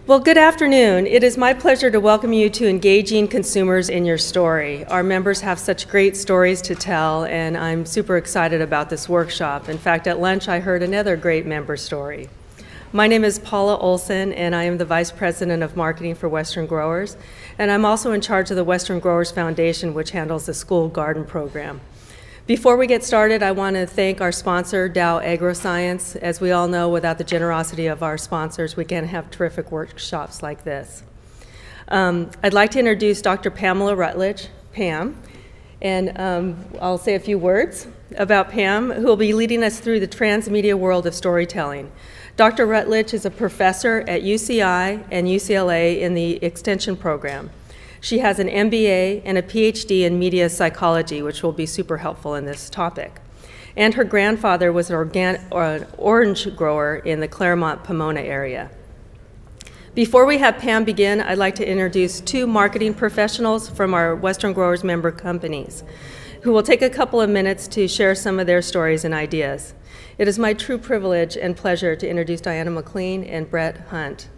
Well, good afternoon. It is my pleasure to welcome you to Engaging Consumers in Your Story. Our members have such great stories to tell, and I'm super excited about this workshop. In fact, at lunch, I heard another great member story. My name is Paula Olson, and I am the Vice President of Marketing for Western Growers, and I'm also in charge of the Western Growers Foundation, which handles the school garden program. Before we get started, I want to thank our sponsor, Dow AgroScience. As we all know, without the generosity of our sponsors, we can't have terrific workshops like this. I'd like to introduce Dr. Pamela Rutledge, Pam, and I'll say a few words about Pam, who will be leading us through the transmedia world of storytelling. Dr. Rutledge is a professor at UCI and UCLA in the Extension program. She has an MBA and a PhD in media psychology, which will be super helpful in this topic. And her grandfather was an orange grower in the Claremont-Pomona area. Before we have Pam begin, I'd like to introduce two marketing professionals from our Western Growers member companies, who will take a couple of minutes to share some of their stories and ideas. It is my true privilege and pleasure to introduce Diana Mclean and Brett Hunt.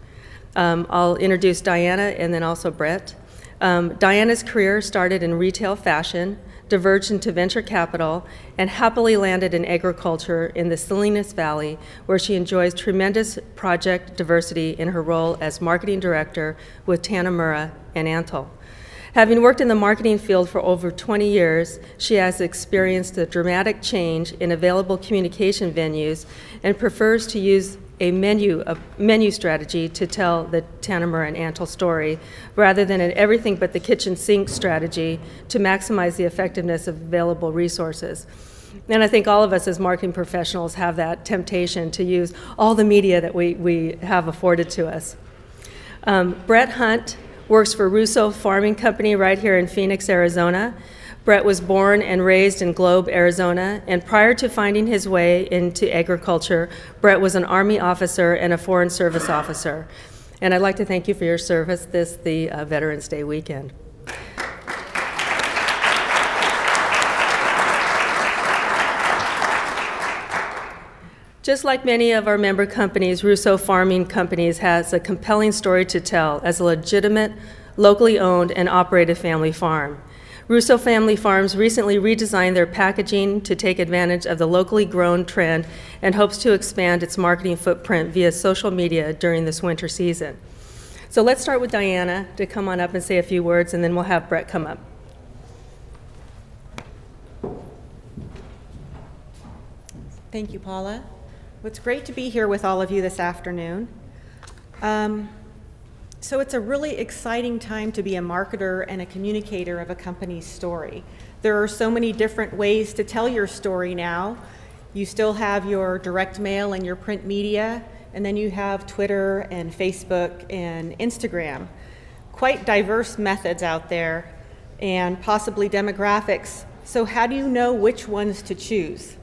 I'll introduce Diana and then also Brett. Diana's career started in retail fashion, diverged into venture capital, and happily landed in agriculture in the Salinas Valley, where she enjoys tremendous project diversity in her role as marketing director with Tanamura and Antle. Having worked in the marketing field for over 20 years, she has experienced a dramatic change in available communication venues and prefers to use a menu strategy to tell the Tanamura and Antle story, rather than an everything but the kitchen sink strategy to maximize the effectiveness of available resources. And I think all of us as marketing professionals have that temptation to use all the media that we have afforded to us. Brett Hunt works for Russo Farming Company right here in Phoenix, Arizona. Brett was born and raised in Globe, Arizona, and prior to finding his way into agriculture, Brett was an Army officer and a Foreign Service officer. And I'd like to thank you for your service the Veterans Day weekend. Just like many of our member companies, Russo Farming Companies has a compelling story to tell as a legitimate, locally owned and operated family farm. Russo Family Farms recently redesigned their packaging to take advantage of the locally grown trend and hopes to expand its marketing footprint via social media during this winter season. So let's start with Diana to come on up and say a few words, and then we'll have Brett come up. Thank you, Paula. Well, it's great to be here with all of you this afternoon. So it's a really exciting time to be a marketer and a communicator of a company's story. There are so many different ways to tell your story now. You still have your direct mail and your print media, and then you have Twitter and Facebook and Instagram. Quite diverse methods out there and possibly demographics. So how do you know which ones to choose?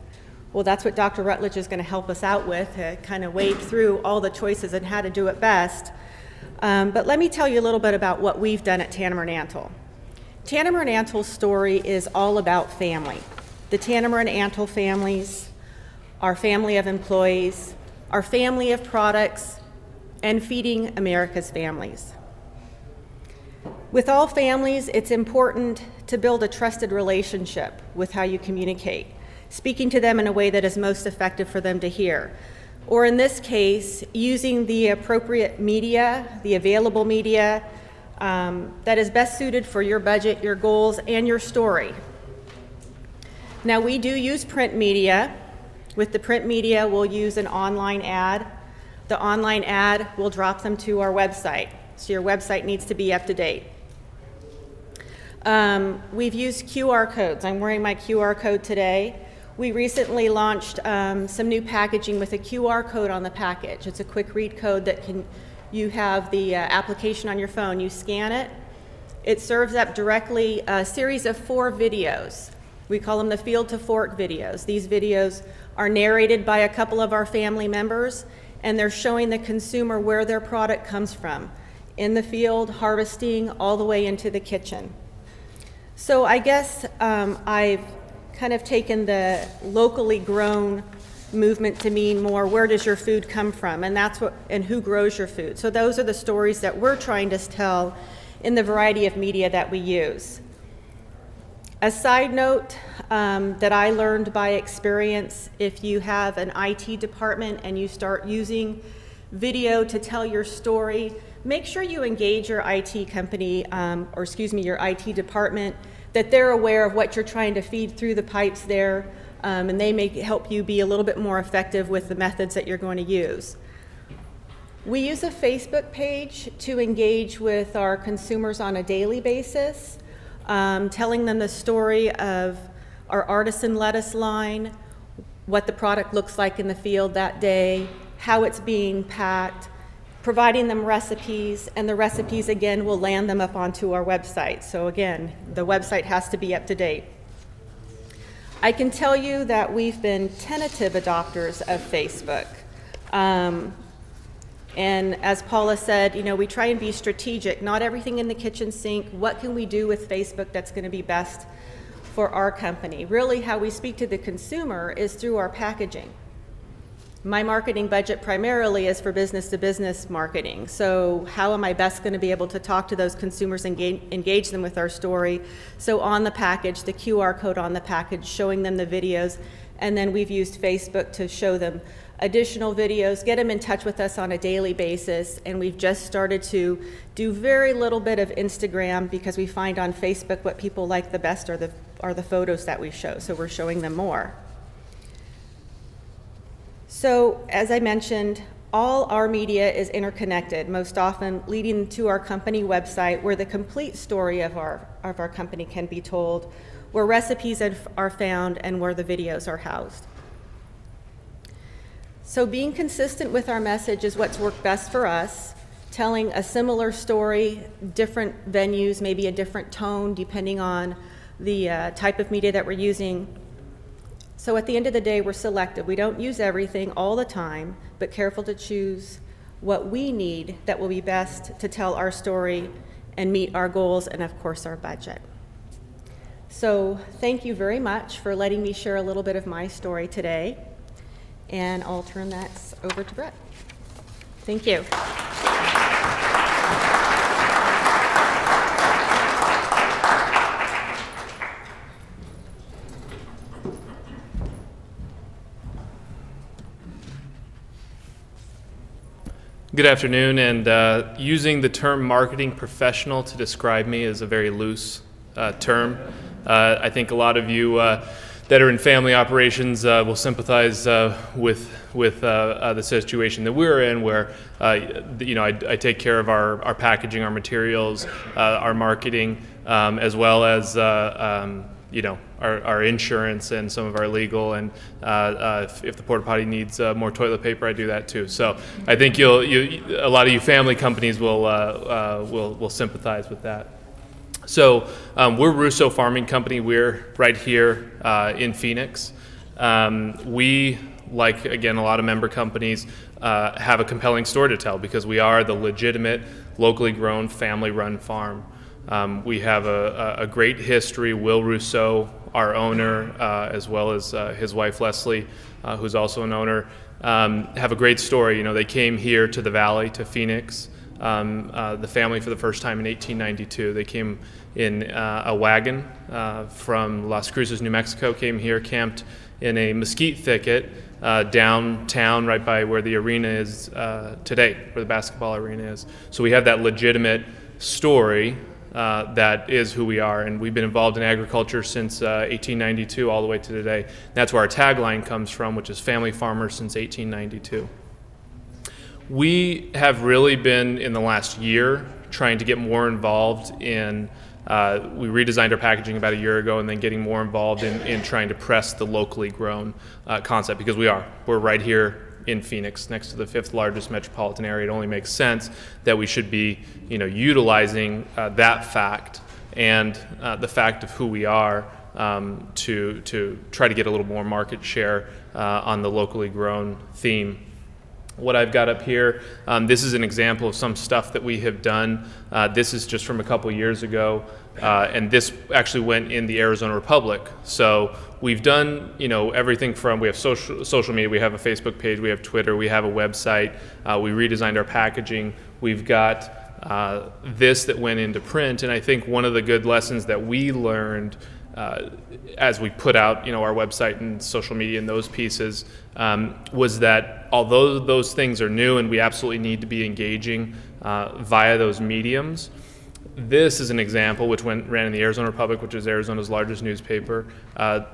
Well, that's what Dr. Rutledge is going to help us out with, to kind of wade through all the choices and how to do it best. But let me tell you a little bit about what we've done at Tanamura and Antle. Tanamura and Antle's story is all about family. The Tanamura and Antle families, our family of employees, our family of products, and feeding America's families. With all families, it's important to build a trusted relationship with how you communicate, speaking to them in a way that is most effective for them to hear. Or in this case, using the appropriate media, the available media that is best suited for your budget, your goals, and your story. Now, we do use print media. With the print media, we'll use an online ad. The online ad will drop them to our website, so your website needs to be up to date. We've used QR codes. I'm wearing my QR code today. We recently launched some new packaging with a QR code on the package. It's a quick read code that you have the application on your phone. You scan it. It serves up directly a series of 4 videos. We call them the Field to Fork videos. These videos are narrated by a couple of our family members, and they're showing the consumer where their product comes from, in the field, harvesting, all the way into the kitchen. So I guess I've kind of taken the locally grown movement to mean more where does your food come from, and who grows your food. So those are the stories that we're trying to tell in the variety of media that we use. A side note that I learned by experience, if you have an IT department and you start using video to tell your story, make sure you engage your IT company, your IT department, that they're aware of what you're trying to feed through the pipes there, and they may help you be a little bit more effective with the methods that you're going to use. We use a Facebook page to engage with our consumers on a daily basis, telling them the story of our artisan lettuce line, what the product looks like in the field that day, how it's being packed, providing them recipes, and the recipes again will land them up onto our website. So again, the website has to be up to date. I can tell you that we've been tentative adopters of Facebook. And as Paula said, you know, we try and be strategic. Not everything in the kitchen sink. What can we do with Facebook that's going to be best for our company? Really, how we speak to the consumer is through our packaging. My marketing budget primarily is for business-to-business marketing. So how am I best going to be able to talk to those consumers and engage them with our story? So on the package, the QR code on the package, showing them the videos, and then we've used Facebook to show them additional videos, get them in touch with us on a daily basis, and we've just started to do very little bit of Instagram because we find on Facebook what people like the best are the photos that we show, so we're showing them more. So, as I mentioned, all our media is interconnected, most often leading to our company website where the complete story of our company can be told, where recipes are found, and where the videos are housed. So being consistent with our message is what's worked best for us, telling a similar story, different venues, maybe a different tone depending on the type of media that we're using. So at the end of the day, we're selective. We don't use everything all the time, but careful to choose what we need that will be best to tell our story and meet our goals and, of course, our budget. So thank you very much for letting me share a little bit of my story today. And I'll turn that over to Brett. Thank you. Good afternoon, and using the term marketing professional to describe me is a very loose term. I think a lot of you that are in family operations will sympathize with the situation that we're in, where you know, I take care of our packaging, our materials, our marketing, as well as you know, our insurance and some of our legal, and if the porta potty needs more toilet paper, I do that too. So I think a lot of you family companies will sympathize with that. So we're Russo Farming Company. We're right here in Phoenix. We, like again a lot of member companies, have a compelling story to tell because we are the legitimate, locally grown, family-run farm. We have a great history. Will Russo, our owner, as well as his wife Leslie, who's also an owner, have a great story. You know, they came here to the Valley, to Phoenix, the family for the first time in 1892. They came in a wagon from Las Cruces, New Mexico, came here, camped in a mesquite thicket downtown right by where the arena is today, where the basketball arena is. So we have that legitimate story that is who we are, and we've been involved in agriculture since 1892 all the way to today. That's where our tagline comes from, which is family farmers since 1892. We have really been, in the last year, trying to get more involved in, we redesigned our packaging about a year ago, and then getting more involved in trying to press the locally grown concept, because we're right here in Phoenix, next to the 5th largest metropolitan area. It only makes sense that we should be, you know, utilizing that fact and the fact of who we are to try to get a little more market share on the locally grown theme. what I've got up here, this is an example of some stuff that we have done. This is just from a couple years ago, and this actually went in the Arizona Republic. So we've done, everything from, we have social media, we have a Facebook page, we have Twitter, we have a website, we redesigned our packaging, we've got this that went into print, and I think one of the good lessons that we learned as we put out, our website and social media and those pieces, was that although those things are new and we absolutely need to be engaging via those mediums, this is an example which ran in the Arizona Republic, which is Arizona's largest newspaper,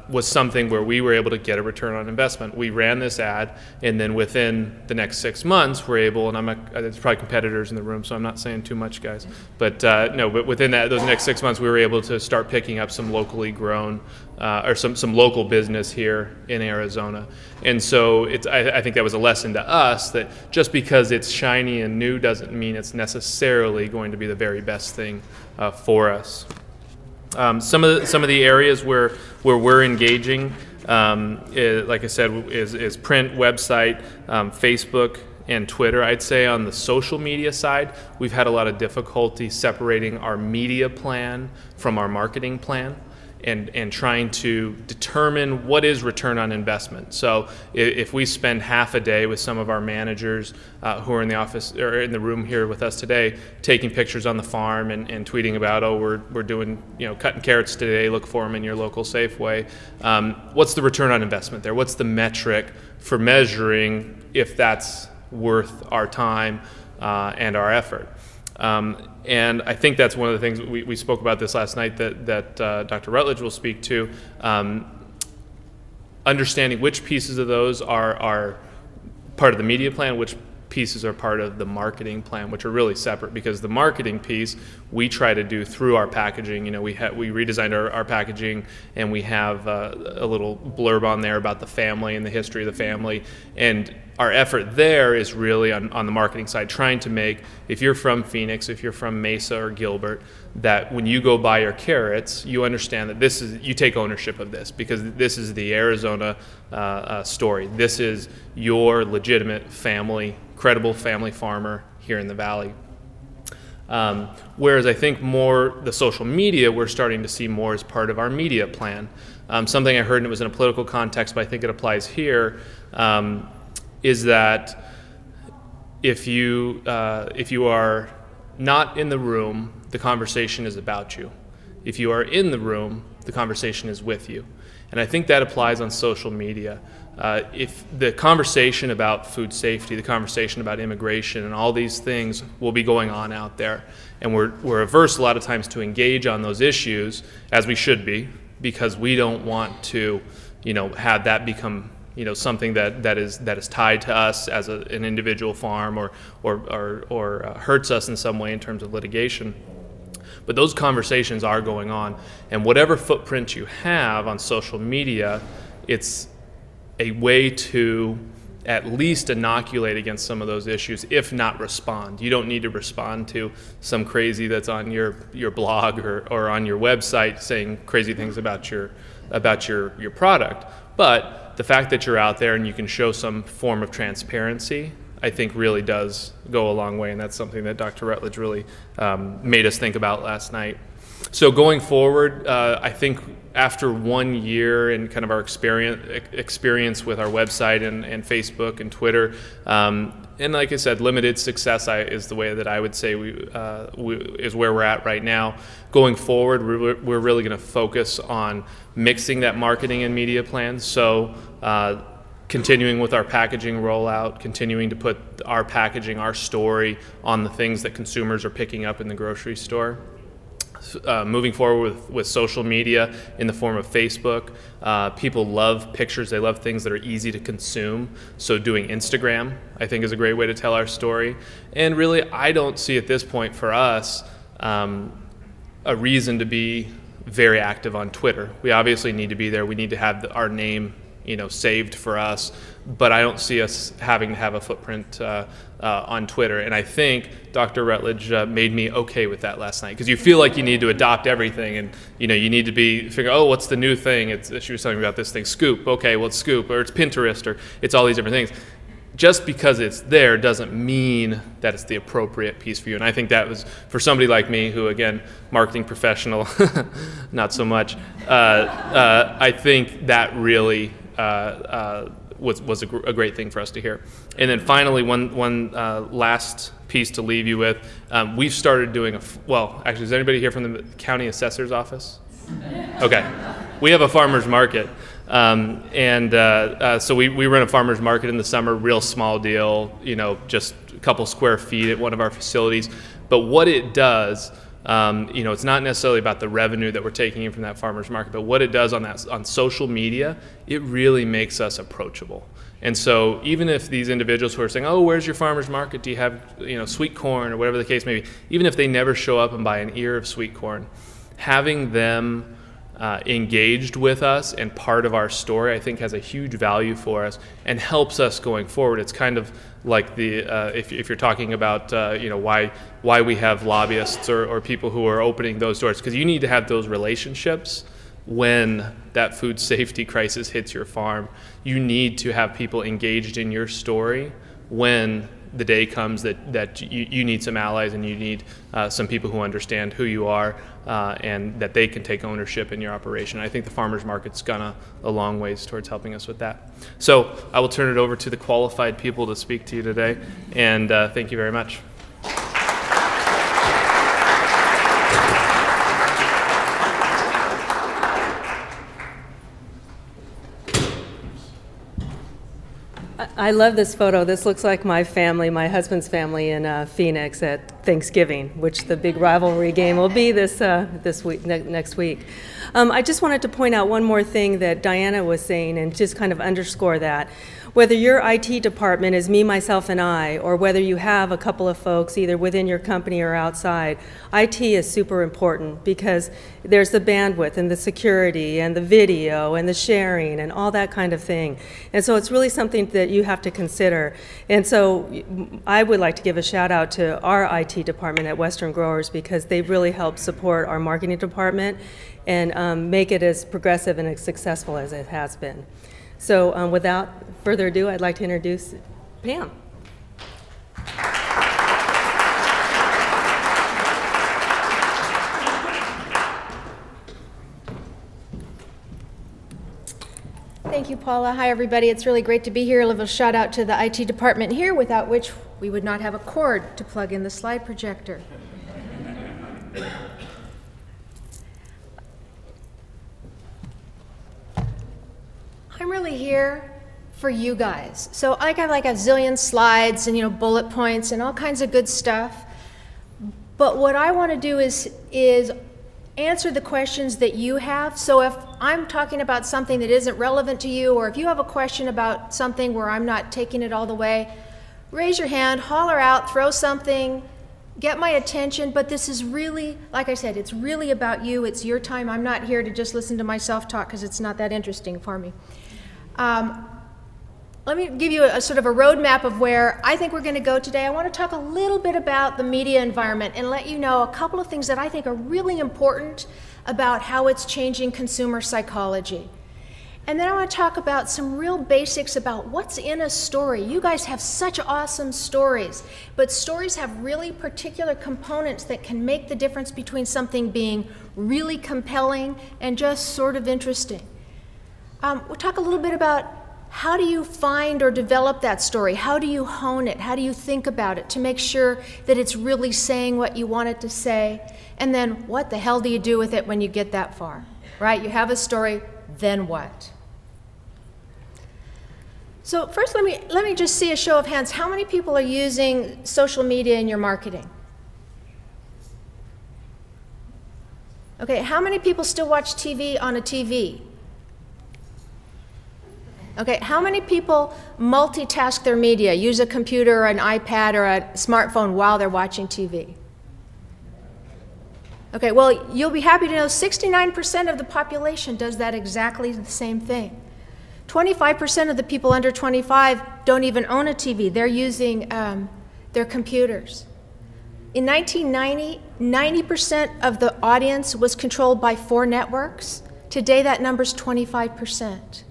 was something where we were able to get a return on investment. We ran this ad, and then within the next 6 months, we're able, and there's probably competitors in the room, so I'm not saying too much, guys, but no, but within those next 6 months, we were able to start picking up some locally grown, or some local business here in Arizona. And so I think that was a lesson to us that just because it's shiny and new doesn't mean it's necessarily going to be the very best thing for us. Some of the areas where we're engaging, like I said, is print, website, Facebook, and Twitter. I'd say on the social media side, we've had a lot of difficulty separating our media plan from our marketing plan, and trying to determine what is return on investment. So if we spend half a day with some of our managers who are in the office or in the room here with us today, taking pictures on the farm and tweeting about, oh, we're doing, cutting carrots today, look for them in your local Safeway. What's the return on investment there? What's the metric for measuring if that's worth our time and our effort? And I think that's one of the things, we spoke about this last night, that Dr. Rutledge will speak to, understanding which pieces of those are part of the media plan, which pieces are part of the marketing plan, which are really separate, because the marketing piece we try to do through our packaging. We redesigned our packaging, and we have a little blurb on there about the family and the history of the family, and our effort there is really on the marketing side, trying to make, if you're from Phoenix, if you're from Mesa or Gilbert, that when you go buy your carrots, you understand that you take ownership of this, because this is the Arizona story. This is your legitimate family, credible family farmer here in the Valley. Whereas I think more the social media, we're starting to see more as part of our media plan. Something I heard, and it was in a political context, but I think it applies here, is that if you are not in the room, the conversation is about you. If you are in the room, the conversation is with you. And I think that applies on social media. If the conversation about food safety, the conversation about immigration, and all these things will be going on out there, and we're averse a lot of times to engage on those issues, as we should be, because we don't want to, have that become something that is tied to us as an individual farm, or hurts us in some way in terms of litigation. But those conversations are going on, and whatever footprint you have on social media, it's a way to at least inoculate against some of those issues, if not respond. You don't need to respond to some crazy that's on your blog or on your website saying crazy things about your product. But the fact that you're out there and you can show some form of transparency, I think really does go a long way, and that's something that Dr. Rutledge really made us think about last night. So going forward, I think after 1 year and kind of our experience with our website and Facebook and Twitter, and like I said, limited success is the way that I would say is where we're at right now. Going forward, we're really going to focus on mixing that marketing and media plan. So continuing with our packaging rollout, continuing to put our packaging, our story on the things that consumers are picking up in the grocery store. Moving forward with social media in the form of Facebook. People love pictures. They love things that are easy to consume. So doing Instagram, I think, is a great way to tell our story. And really, I don't see at this point for us a reason to be very active on Twitter. We obviously need to be there. We need to have our name saved for us, but I don't see us having to have a footprint on Twitter. And I think Dr. Rutledge made me okay with that last night, because you feel like you need to adopt everything, and you need to figure, oh, what's the new thing? She was telling me about this thing, Scoop. Okay, well, it's Scoop, or it's Pinterest, or it's all these different things. just because it's there doesn't mean that it's the appropriate piece for you. And I think that was, for somebody like me, who, again, marketing professional, not so much, I think that really was a great thing for us to hear. And then finally, one last piece to leave you with. We've started doing well, actually, is anybody here from the county assessor's office? Okay. We have a farmer's market. So we run a farmer's market in the summer, real small deal, just a couple square feet at one of our facilities. But what it does, it's not necessarily about the revenue that we're taking in from that farmer's market, but what it does on social media, it really makes us approachable. And so even if these individuals who are saying, oh, where's your farmer's market? Do you have, sweet corn or whatever the case may be, even if they never show up and buy an ear of sweet corn, having them engaged with us and part of our story, I think, has a huge value for us and helps us going forward. It's kind of like the if you're talking about why we have lobbyists or people who are opening those doors, because you need to have those relationships when that food safety crisis hits your farm. You need to have people engaged in your story when the day comes that you need some allies and you need some people who understand who you are and that they can take ownership in your operation. I think the farmers market's gone a long ways towards helping us with that. So I will turn it over to the qualified people to speak to you today, and thank you very much. I love this photo. This looks like my family, my husband's family in Phoenix at Thanksgiving, which the big rivalry game will be this week, next week. I just wanted to point out one more thing that Diana was saying and just kind of underscore that. Whether your IT department is me, myself, and I, or whether you have a couple of folks either within your company or outside, IT is super important because there's the bandwidth and the security and the video and the sharing and all that kind of thing. And so it's really something that you have to consider. And so I would like to give a shout out to our IT department at Western Growers because they've really helped support our marketing department and make it as progressive and as successful as it has been. So without further ado, I'd like to introduce Pam. Thank you, Paula. Hi, everybody. It's really great to be here. A little shout out to the IT department here, without which we would not have a cord to plug in the slide projector. I'm really here for you guys. So I got like a zillion slides and bullet points and all kinds of good stuff. But what I want to do is answer the questions that you have. So if I'm talking about something that isn't relevant to you, or if you have a question about something where I'm not taking it all the way, raise your hand, holler out, throw something, get my attention. But this is really, like I said, it's really about you. It's your time. I'm not here to just listen to myself talk because it's not that interesting for me. Let me give you a sort of a roadmap of where I think we're going to go today. I want to talk a little bit about the media environment and let you know a couple of things that I think are really important about how it's changing consumer psychology. And then I want to talk about some real basics about what's in a story. You guys have such awesome stories, but stories have really particular components that can make the difference between something being really compelling and just sort of interesting. We'll talk a little bit about how do you find or develop that story? How do you hone it? How do you think about it to make sure that it's really saying what you want it to say? And then what the hell do you do with it when you get that far, right? You have a story, then what? So first, let me just see a show of hands. How many people are using social media in your marketing? Okay, how many people still watch TV on a TV? Okay, how many people multitask their media, use a computer or an iPad or a smartphone while they're watching TV? Okay, well, you'll be happy to know 69% of the population does that exactly the same thing. 25% of the people under 25 don't even own a TV. They're using their computers. In 1990, 90% of the audience was controlled by 4 networks. Today, that number's 25%.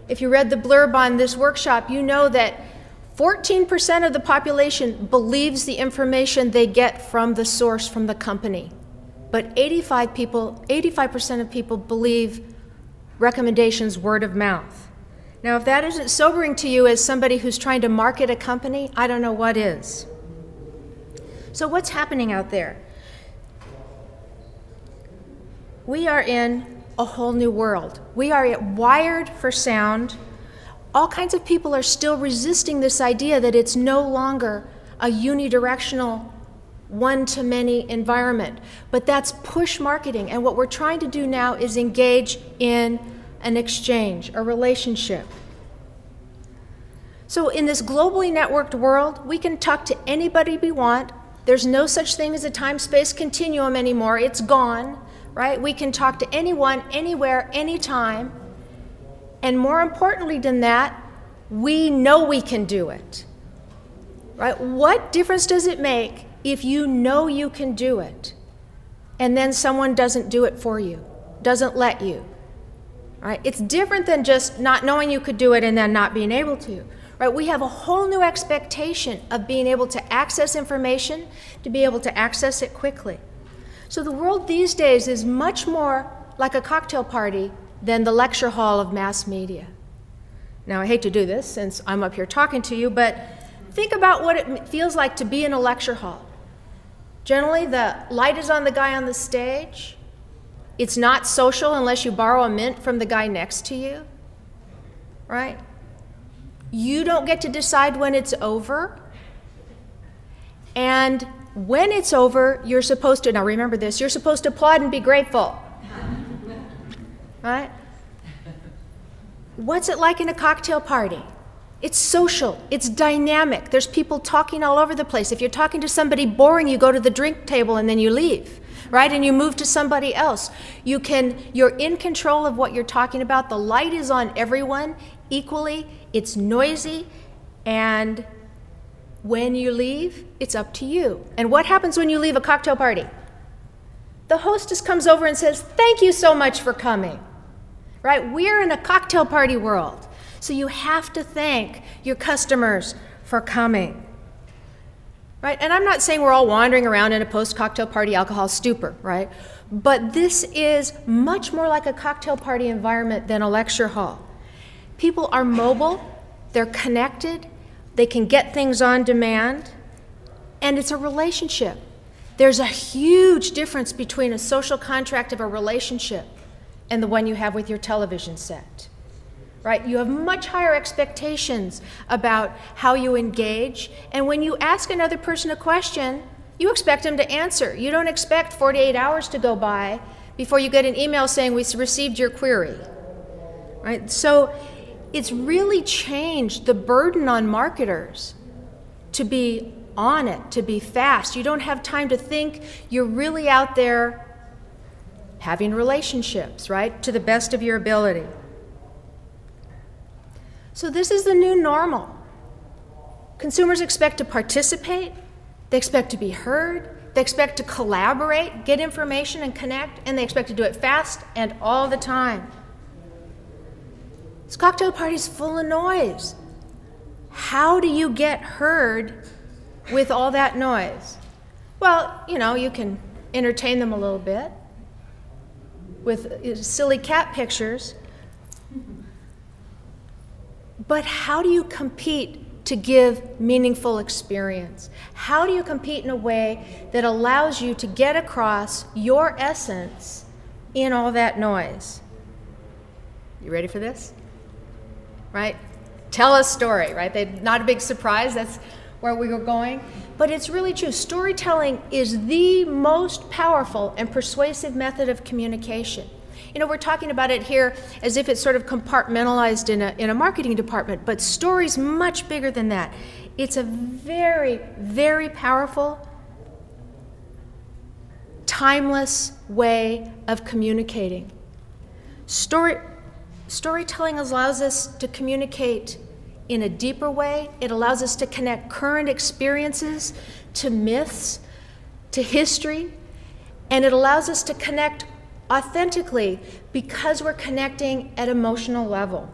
If you read the blurb on this workshop, you know that 14% of the population believes the information they get from the source, from the company. But 85% of people believe recommendations word of mouth. Now, if that isn't sobering to you as somebody who's trying to market a company, I don't know what is. So what's happening out there? We are in a whole new world. We are wired for sound. All kinds of people are still resisting this idea that it's no longer a unidirectional one-to-many environment. But that's push marketing, and what we're trying to do now is engage in an exchange, a relationship. So in this globally networked world, we can talk to anybody we want. There's no such thing as a time-space continuum anymore. It's gone, right? We can talk to anyone, anywhere, anytime. And more importantly than that, we know we can do it, right? What difference does it make if you know you can do it and then someone doesn't do it for you, doesn't let you, right? It's different than just not knowing you could do it and then not being able to, right? We have a whole new expectation of being able to access information, to be able to access it quickly. So the world these days is much more like a cocktail party than the lecture hall of mass media. Now, I hate to do this since I'm up here talking to you, but think about what it feels like to be in a lecture hall. Generally, the light is on the guy on the stage. It's not social unless you borrow a mint from the guy next to you, right? You don't get to decide when it's over. And when it's over, you're supposed to, now remember this, you're supposed to applaud and be grateful. Right? What's it like in a cocktail party? It's social, it's dynamic. There's people talking all over the place. If you're talking to somebody boring, you go to the drink table and then you leave, right? And you move to somebody else. You're in control of what you're talking about. The light is on everyone equally. It's noisy, and when you leave, it's up to you. And what happens when you leave a cocktail party? The hostess comes over and says, "Thank you so much for coming." Right? We're in a cocktail party world. So you have to thank your customers for coming. Right? And I'm not saying we're all wandering around in a post-cocktail party alcohol stupor, right? But this is much more like a cocktail party environment than a lecture hall. People are mobile, they're connected, they can get things on demand, and it's a relationship. There's a huge difference between a social contract of a relationship and the one you have with your television set, right? You have much higher expectations about how you engage, and when you ask another person a question, you expect them to answer. You don't expect 48 hours to go by before you get an email saying we received your query, right? So it's really changed the burden on marketers to be on it, to be fast. You don't have time to think. You're really out there having relationships, right, to the best of your ability. So this is the new normal. Consumers expect to participate, they expect to be heard, they expect to collaborate, get information and connect, and they expect to do it fast and all the time. This cocktail party is full of noise. How do you get heard with all that noise? Well, you know, you can entertain them a little bit with silly cat pictures, but how do you compete to give meaningful experience? How do you compete in a way that allows you to get across your essence in all that noise? You ready for this? Right? Tell a story, right? Not a big surprise, that's where we were going. But it's really true. Storytelling is the most powerful and persuasive method of communication. You know, we're talking about it here as if it's sort of compartmentalized in a marketing department, but story's much bigger than that. It's a very, very powerful, timeless way of communicating. Storytelling allows us to communicate in a deeper way. It allows us to connect current experiences to myths, to history, and it allows us to connect authentically because we're connecting at emotional level.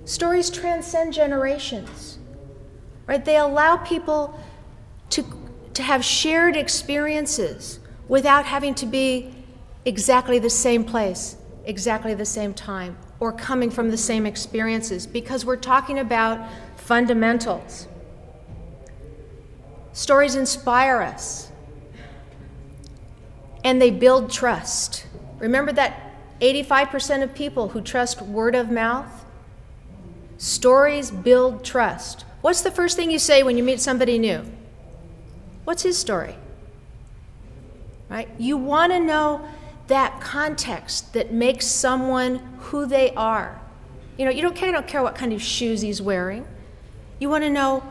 Stories transcend generations, right? They allow people to have shared experiences without having to be exactly the same place, exactly the same time, or coming from the same experiences, because we're talking about fundamentals. Stories inspire us, and they build trust. Remember that 85% of people who trust word of mouth? Stories build trust. What's the first thing you say when you meet somebody new? What's his story? Right? You want to know that context that makes someone who they are. You know, you don't care what kind of shoes he's wearing. You want to know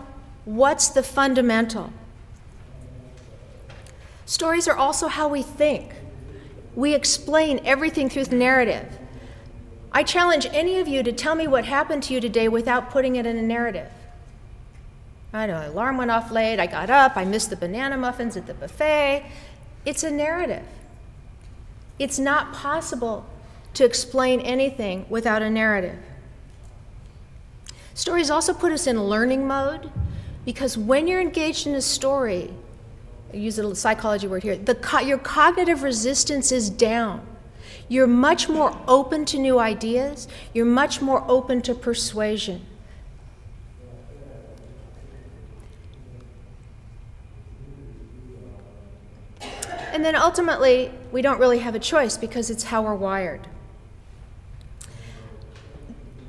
what's the fundamental. Stories are also how we think. We explain everything through the narrative. I challenge any of you to tell me what happened to you today without putting it in a narrative. I know, alarm went off late, I got up, I missed the banana muffins at the buffet. It's a narrative. It's not possible to explain anything without a narrative. Stories also put us in learning mode, because when you're engaged in a story, I use a psychology word here, your cognitive resistance is down. You're much more open to new ideas. You're much more open to persuasion. And then ultimately, we don't really have a choice because it's how we're wired.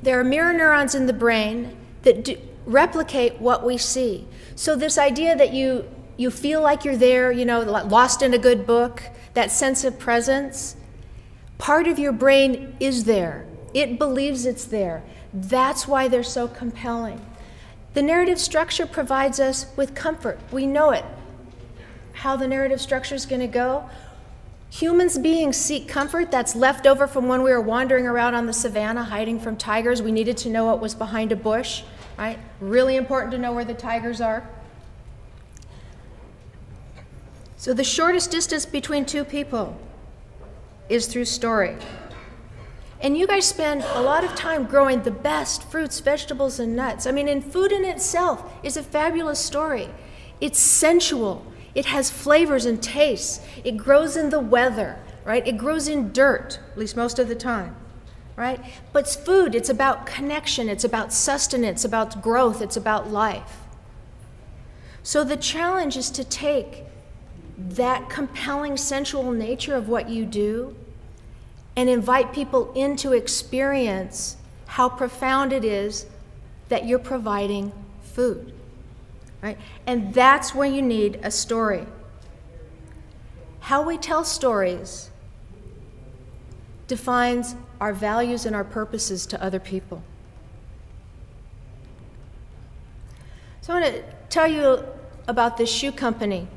There are mirror neurons in the brain that replicate what we see. So this idea that you feel like you're there, you know, lost in a good book, that sense of presence, part of your brain is there. It believes it's there. That's why they're so compelling. The narrative structure provides us with comfort. We know it. How the narrative structure is going to go. Humans beings seek comfort. That's left over from when we were wandering around on the savannah hiding from tigers. We needed to know what was behind a bush, right? Really important to know where the tigers are. So the shortest distance between two people is through story. And you guys spend a lot of time growing the best fruits, vegetables, and nuts. I mean, and food in itself is a fabulous story. It's sensual. It has flavors and tastes. It grows in the weather, right? It grows in dirt, at least most of the time, right? But it's food. It's about connection. It's about sustenance, about growth. It's about life. So the challenge is to take that compelling sensual nature of what you do and invite people in to experience how profound it is that you're providing food. Right? And that's where you need a story. How we tell stories defines our values and our purposes to other people. So I want to tell you about this shoe company.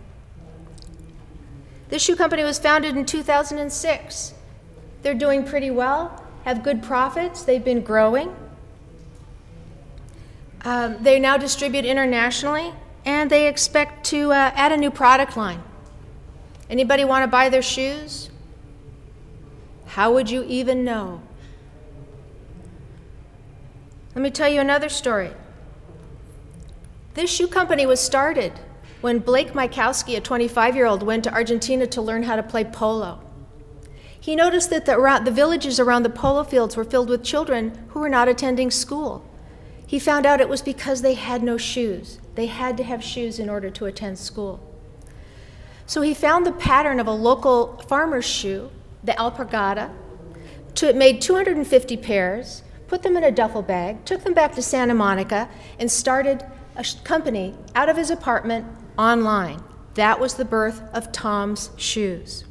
This shoe company was founded in 2006. They're doing pretty well, have good profits, they've been growing. They now distribute internationally, and they expect to add a new product line. Anybody want to buy their shoes? How would you even know? Let me tell you another story. This shoe company was started when Blake Mykowski, a 25-year-old, went to Argentina to learn how to play polo. He noticed that the villages around the polo fields were filled with children who were not attending school. He found out it was because they had no shoes. They had to have shoes in order to attend school. So he found the pattern of a local farmer's shoe, the alpargata, made 250 pairs, put them in a duffel bag, took them back to Santa Monica, and started a company out of his apartment online. That was the birth of Tom's Shoes.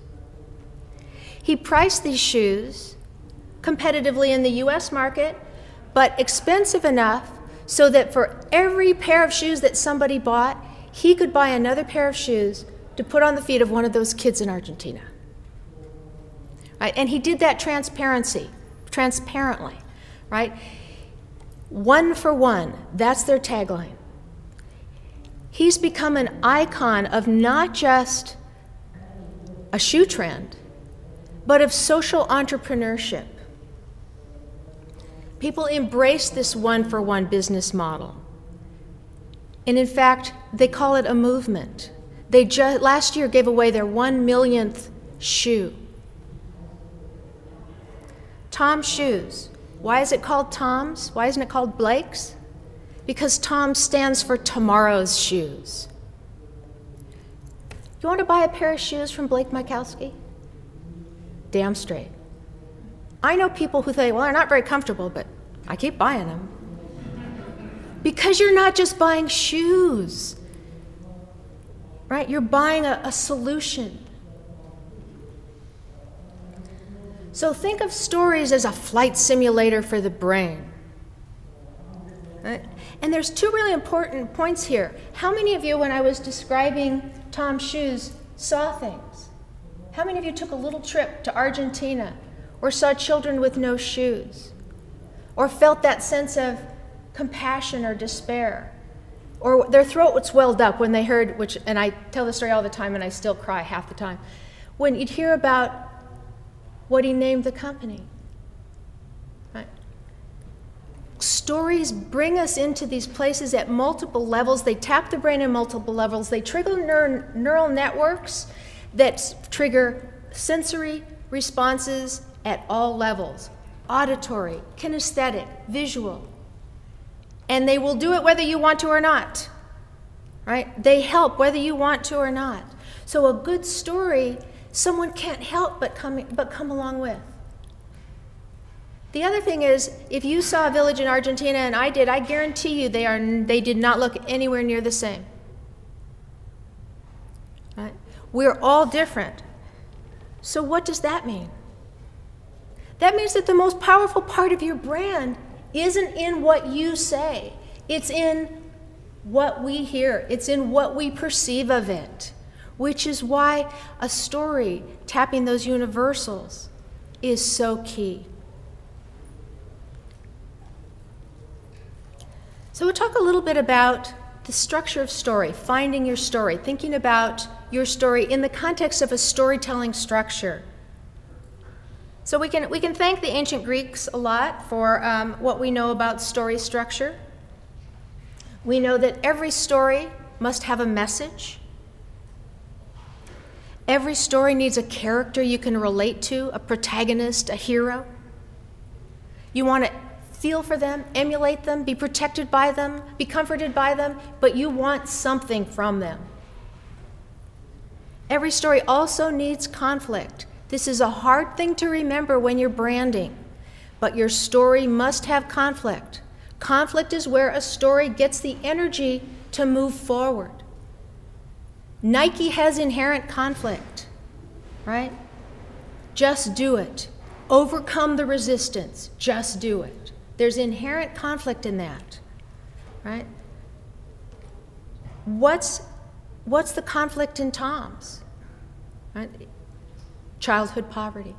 He priced these shoes competitively in the US market, but expensive enough so that for every pair of shoes that somebody bought, he could buy another pair of shoes to put on the feet of one of those kids in Argentina. Right? And he did that transparently, right? One for one, that's their tagline. He's become an icon of not just a shoe trend, but of social entrepreneurship. People embrace this one-for-one business model. And in fact, they call it a movement. They last year gave away their 1 millionth shoe. Tom's shoes. Why is it called Tom's? Why isn't it called Blake's? Because Tom stands for tomorrow's shoes. You want to buy a pair of shoes from Blake Mykowski? Damn straight. I know people who think, well, they're not very comfortable, but I keep buying them. Because you're not just buying shoes, right? You're buying a solution. So think of stories as a flight simulator for the brain. Right? And there's two really important points here. How many of you, when I was describing Tom's shoes, saw things? How many of you took a little trip to Argentina or saw children with no shoes? Or felt that sense of compassion or despair? Or their throat was swelled up when they heard, and I tell the story all the time and I still cry half the time, when you'd hear about what he named the company. Right? Stories bring us into these places at multiple levels. They tap the brain in multiple levels. They trigger neural networks that trigger sensory responses at all levels: auditory, kinesthetic, visual. And they will do it whether you want to or not. Right? They help whether you want to or not. So a good story, someone can't help but come along with. The other thing is, if you saw a village in Argentina, and I did, I guarantee you they did not look anywhere near the same. Right? We're all different. So what does that mean? That means that the most powerful part of your brand isn't in what you say. It's in what we hear. It's in what we perceive of it, which is why a story tapping those universals is so key. So we'll talk a little bit about the structure of story, finding your story, thinking about your story in the context of a storytelling structure. So we can thank the ancient Greeks a lot for what we know about story structure. We know that every story must have a message. Every story needs a character you can relate to, a protagonist, a hero. You want to feel for them, emulate them, be protected by them, be comforted by them, but you want something from them. Every story also needs conflict. This is a hard thing to remember when you're branding, but your story must have conflict. Conflict is where a story gets the energy to move forward. Nike has inherent conflict, right? Just do it. Overcome the resistance. Just do it. There's inherent conflict in that, right? What's the conflict in Tom's? Right? Childhood poverty.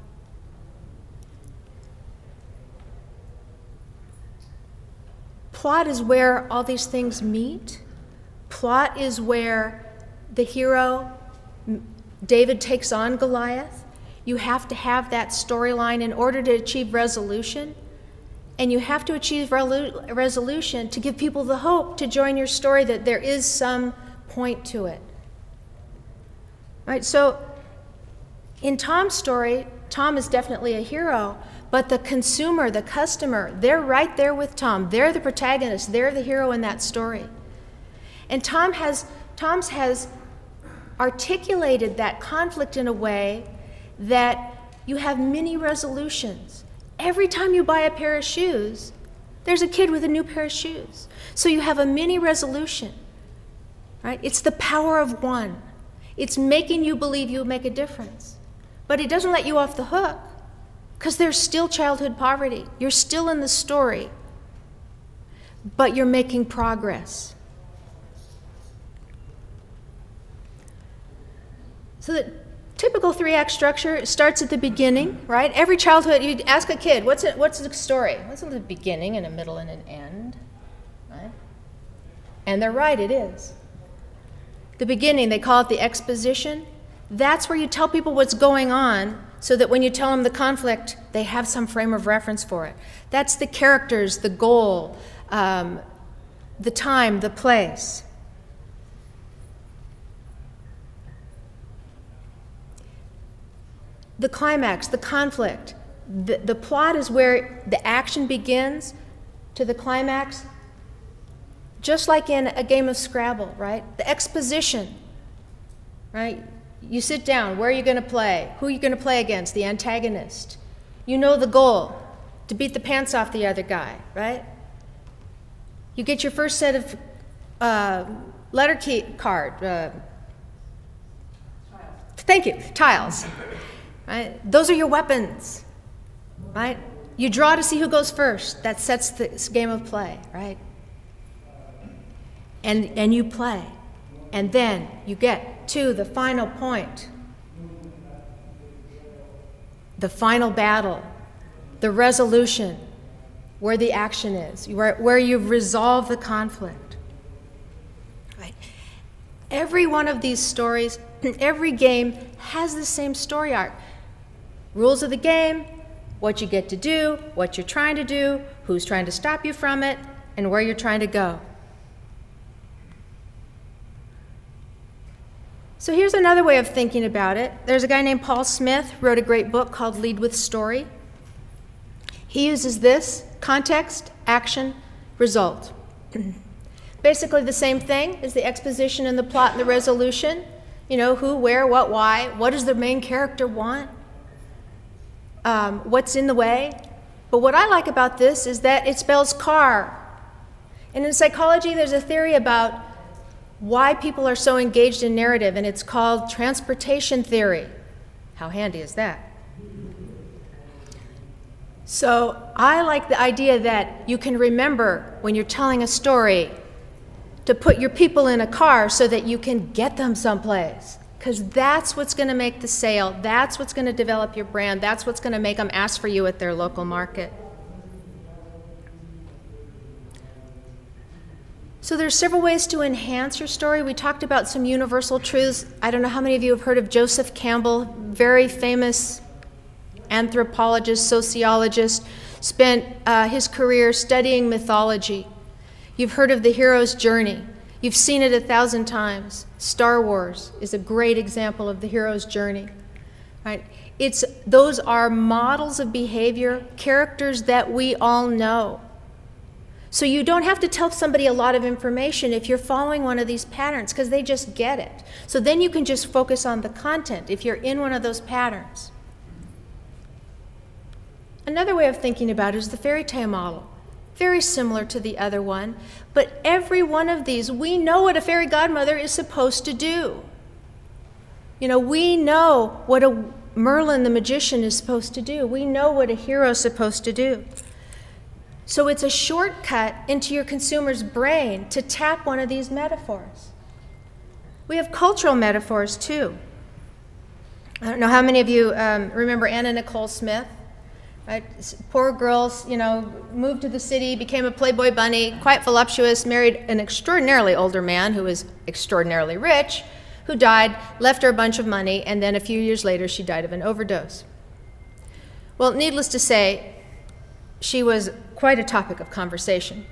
Plot is where all these things meet. Plot is where the hero, David, takes on Goliath. You have to have that storyline in order to achieve resolution. And you have to achieve resolution to give people the hope to join your story that there is some point to it. Right? So in Tom's story, Tom is definitely a hero, but the consumer, the customer, they're right there with Tom. They're the protagonist. They're the hero in that story. And Tom's has articulated that conflict in a way that you have many resolutions. Every time you buy a pair of shoes, there's a kid with a new pair of shoes. So you have a mini resolution, right? It's the power of one. It's making you believe you'll make a difference. But it doesn't let you off the hook, because there's still childhood poverty. You're still in the story, but you're making progress. So the typical 3-act structure starts at the beginning, right? Every childhood, you ask a kid, what's the story? What's the beginning and a middle and an end? Right? And they're right, it is. The beginning, they call it the exposition. That's where you tell people what's going on so that when you tell them the conflict, they have some frame of reference for it. That's the characters, the goal, the time, the place. The climax, the conflict. The plot is where the action begins to the climax, just like in a game of Scrabble, right? The exposition, right? You sit down, where are you going to play? Who are you going to play against? The antagonist. You know the goal, to beat the pants off the other guy, right? You get your first set of letter key card. Thank you, tiles. Right? Those are your weapons, right? You draw to see who goes first. That sets this game of play, right? And you play. And then you get to the final point, the final battle, the resolution, where the action is, where you've resolved the conflict. Right? Every one of these stories, every game has the same story arc. Rules of the game, what you get to do, what you're trying to do, who's trying to stop you from it, and where you're trying to go. So here's another way of thinking about it. There's a guy named Paul Smith, wrote a great book called Lead with Story. He uses this: context, action, result. Basically the same thing as the exposition and the plot and the resolution. You know, who, where, what, why, what does the main character want? What's in the way? But what I like about this is that it spells car. And in psychology, there's a theory about why people are so engaged in narrative, and it's called transportation theory. How handy is that? So I like the idea that you can remember when you're telling a story to put your people in a car so that you can get them someplace. Because that's what's going to make the sale. That's what's going to develop your brand. That's what's going to make them ask for you at their local market. So there's several ways to enhance your story. We talked about some universal truths. I don't know how many of you have heard of Joseph Campbell, very famous anthropologist, sociologist, spent his career studying mythology. You've heard of the hero's journey. You've seen it 1,000 times. Star Wars is a great example of the hero's journey. Right? Those are models of behavior, characters that we all know. So you don't have to tell somebody a lot of information if you're following one of these patterns, because they just get it. So then you can just focus on the content if you're in one of those patterns. Another way of thinking about it is the fairytale model. Very similar to the other one, but every one of these, we know what a fairy godmother is supposed to do. You know, we know what a Merlin the magician is supposed to do. We know what a hero is supposed to do. So it's a shortcut into your consumer's brain to tap one of these metaphors. We have cultural metaphors too. I don't know how many of you remember Anna Nicole Smith. Right? Poor girls, you know, moved to the city, became a Playboy bunny, quite voluptuous, married an extraordinarily older man who was extraordinarily rich, who died, left her a bunch of money, and then a few years later she died of an overdose. Well, needless to say, she was quite a topic of conversation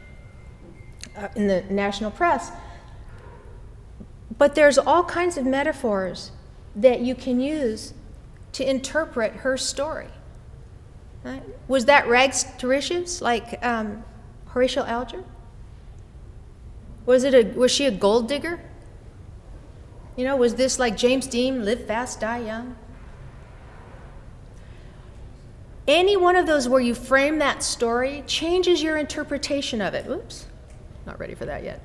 in the national press. But there's all kinds of metaphors that you can use to interpret her story. Right? Was that rags to riches, like Horatio Alger? Was she a gold digger? You know, was this like James Dean, live fast, die young? Any one of those where you frame that story changes your interpretation of it. Oops, not ready for that yet.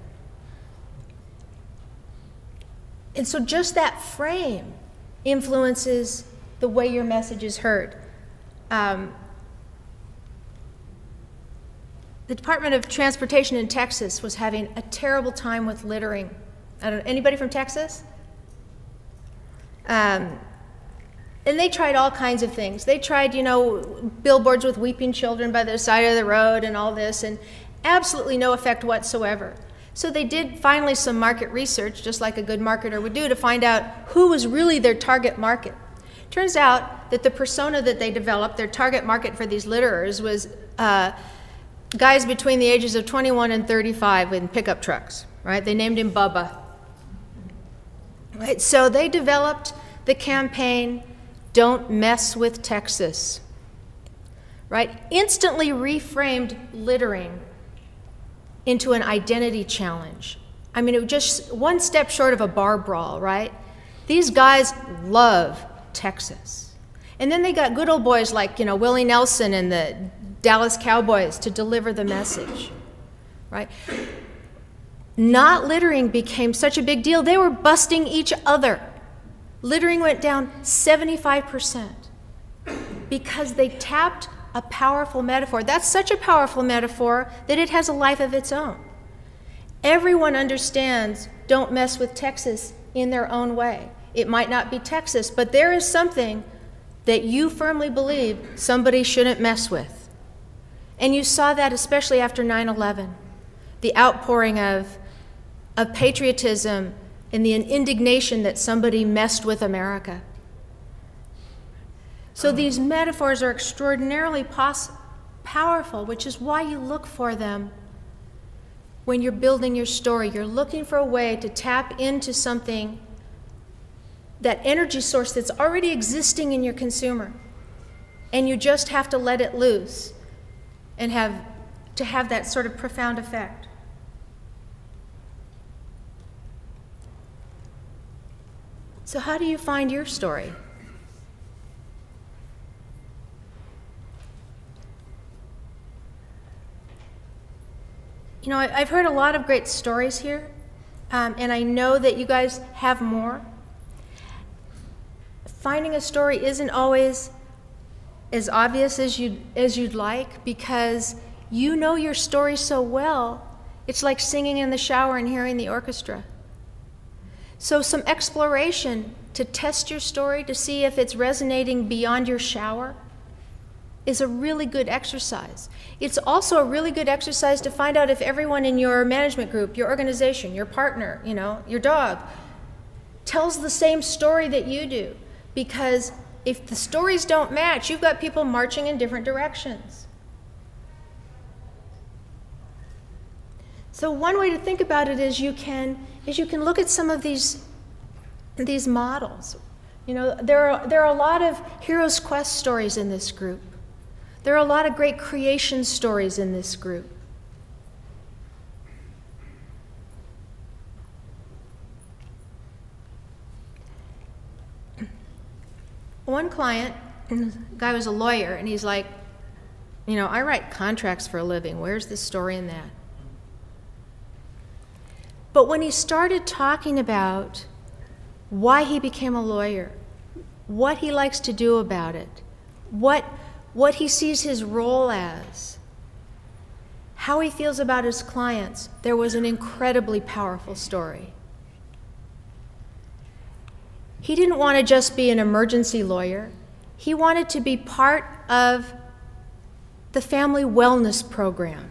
And so just that frame influences the way your message is heard. The Department of Transportation in Texas was having a terrible time with littering. Anybody from Texas? And they tried all kinds of things. They tried, you know, billboards with weeping children by the side of the road and all this, and absolutely no effect whatsoever. So they did finally some market research, just like a good marketer would do, to find out who was really their target market. Turns out that the persona that they developed, their target market for these litterers, was guys between the ages of 21 and 35 in pickup trucks, right? They named him Bubba. Right? So they developed the campaign, "Don't Mess with Texas," right? Instantly reframed littering into an identity challenge. I mean, it was just one step short of a bar brawl, right? These guys love Texas. And then they got good old boys like, Willie Nelson and the Dallas Cowboys to deliver the message, right? Not littering became such a big deal, they were busting each other. Littering went down 75% because they tapped a powerful metaphor. That's such a powerful metaphor that it has a life of its own. Everyone understands "don't mess with Texas" in their own way. It might not be Texas, but there is something that you firmly believe somebody shouldn't mess with. And you saw that especially after 9/11, the outpouring of patriotism and the indignation that somebody messed with America. So these metaphors are extraordinarily powerful, which is why you look for them when you're building your story. You're looking for a way to tap into something, that energy source that's already existing in your consumer, and you just have to let it loose and have that sort of profound effect. So how do you find your story? I've heard a lot of great stories here, and I know that you guys have more. Finding a story isn't always as obvious as you'd like, because you know your story so well. It's like singing in the shower and hearing the orchestra. So some exploration to test your story, to see if it's resonating beyond your shower, is a really good exercise. It's also a really good exercise to find out if everyone in your management group, your organization, your partner, your dog, tells the same story that you do. Because if the stories don't match, you've got people marching in different directions. So one way to think about it is you can look at some of these models. There are a lot of hero's quest stories in this group. There are a lot of great creation stories in this group. One client, the guy was a lawyer, and he's like, I write contracts for a living. Where's the story in that? But when he started talking about why he became a lawyer, what he likes to do about it, what he sees his role as, how he feels about his clients, there was an incredibly powerful story. He didn't want to just be an emergency lawyer. He wanted to be part of the family wellness program.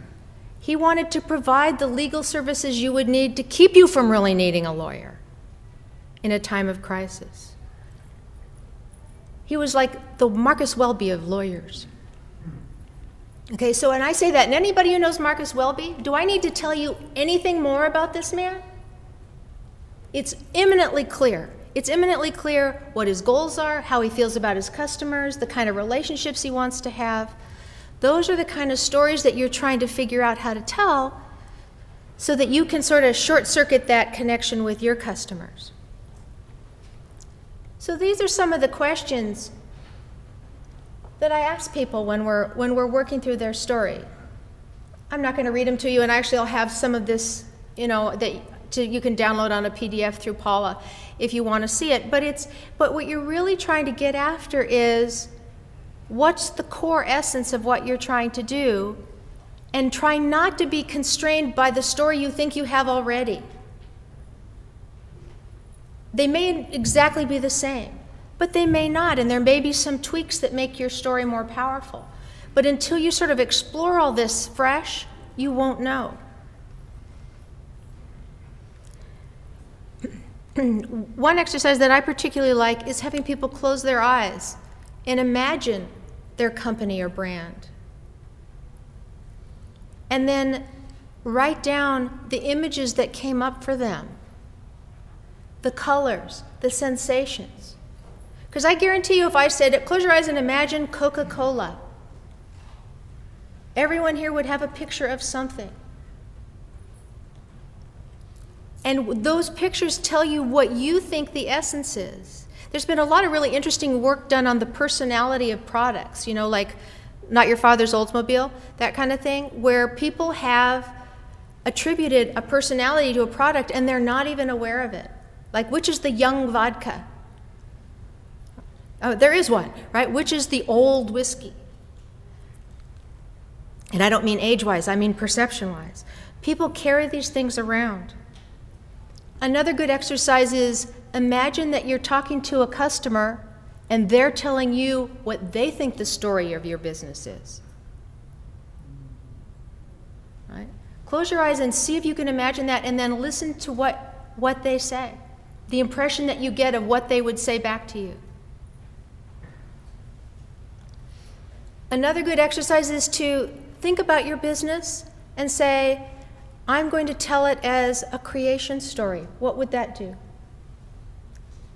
He wanted to provide the legal services you would need to keep you from really needing a lawyer in a time of crisis. He was like the Marcus Welby of lawyers. Okay, so when I say that, and anybody who knows Marcus Welby, do I need to tell you anything more about this man? It's eminently clear. It's eminently clear what his goals are, how he feels about his customers, the kind of relationships he wants to have. Those are the kind of stories that you're trying to figure out how to tell so that you can sort of short-circuit that connection with your customers. So these are some of the questions that I ask people when we're working through their story. I'm not going to read them to you, and actually I'll have some of this, you can download on a PDF through Paula if you want to see it. But what you're really trying to get after is, what's the core essence of what you're trying to do, and try not to be constrained by the story you think you have already. They may exactly be the same, but they may not, and there may be some tweaks that make your story more powerful. But until you sort of explore all this fresh, you won't know. One exercise that I particularly like is having people close their eyes and imagine their company or brand. And then write down the images that came up for them, the colors, the sensations. Because I guarantee you, if I said, close your eyes and imagine Coca-Cola, everyone here would have a picture of something. And those pictures tell you what you think the essence is. There's been a lot of really interesting work done on the personality of products, you know, like Not Your Father's Oldsmobile, that kind of thing, where people have attributed a personality to a product and they're not even aware of it. Like, which is the young vodka? Oh, there is one, right? Which is the old whiskey? And I don't mean age-wise, I mean perception-wise. People carry these things around. Another good exercise is imagine that you're talking to a customer and they're telling you what they think the story of your business is. Right? Close your eyes and see if you can imagine that, and then listen to what they say, the impression that you get of what they would say back to you. Another good exercise is to think about your business and say, I'm going to tell it as a creation story. What would that do?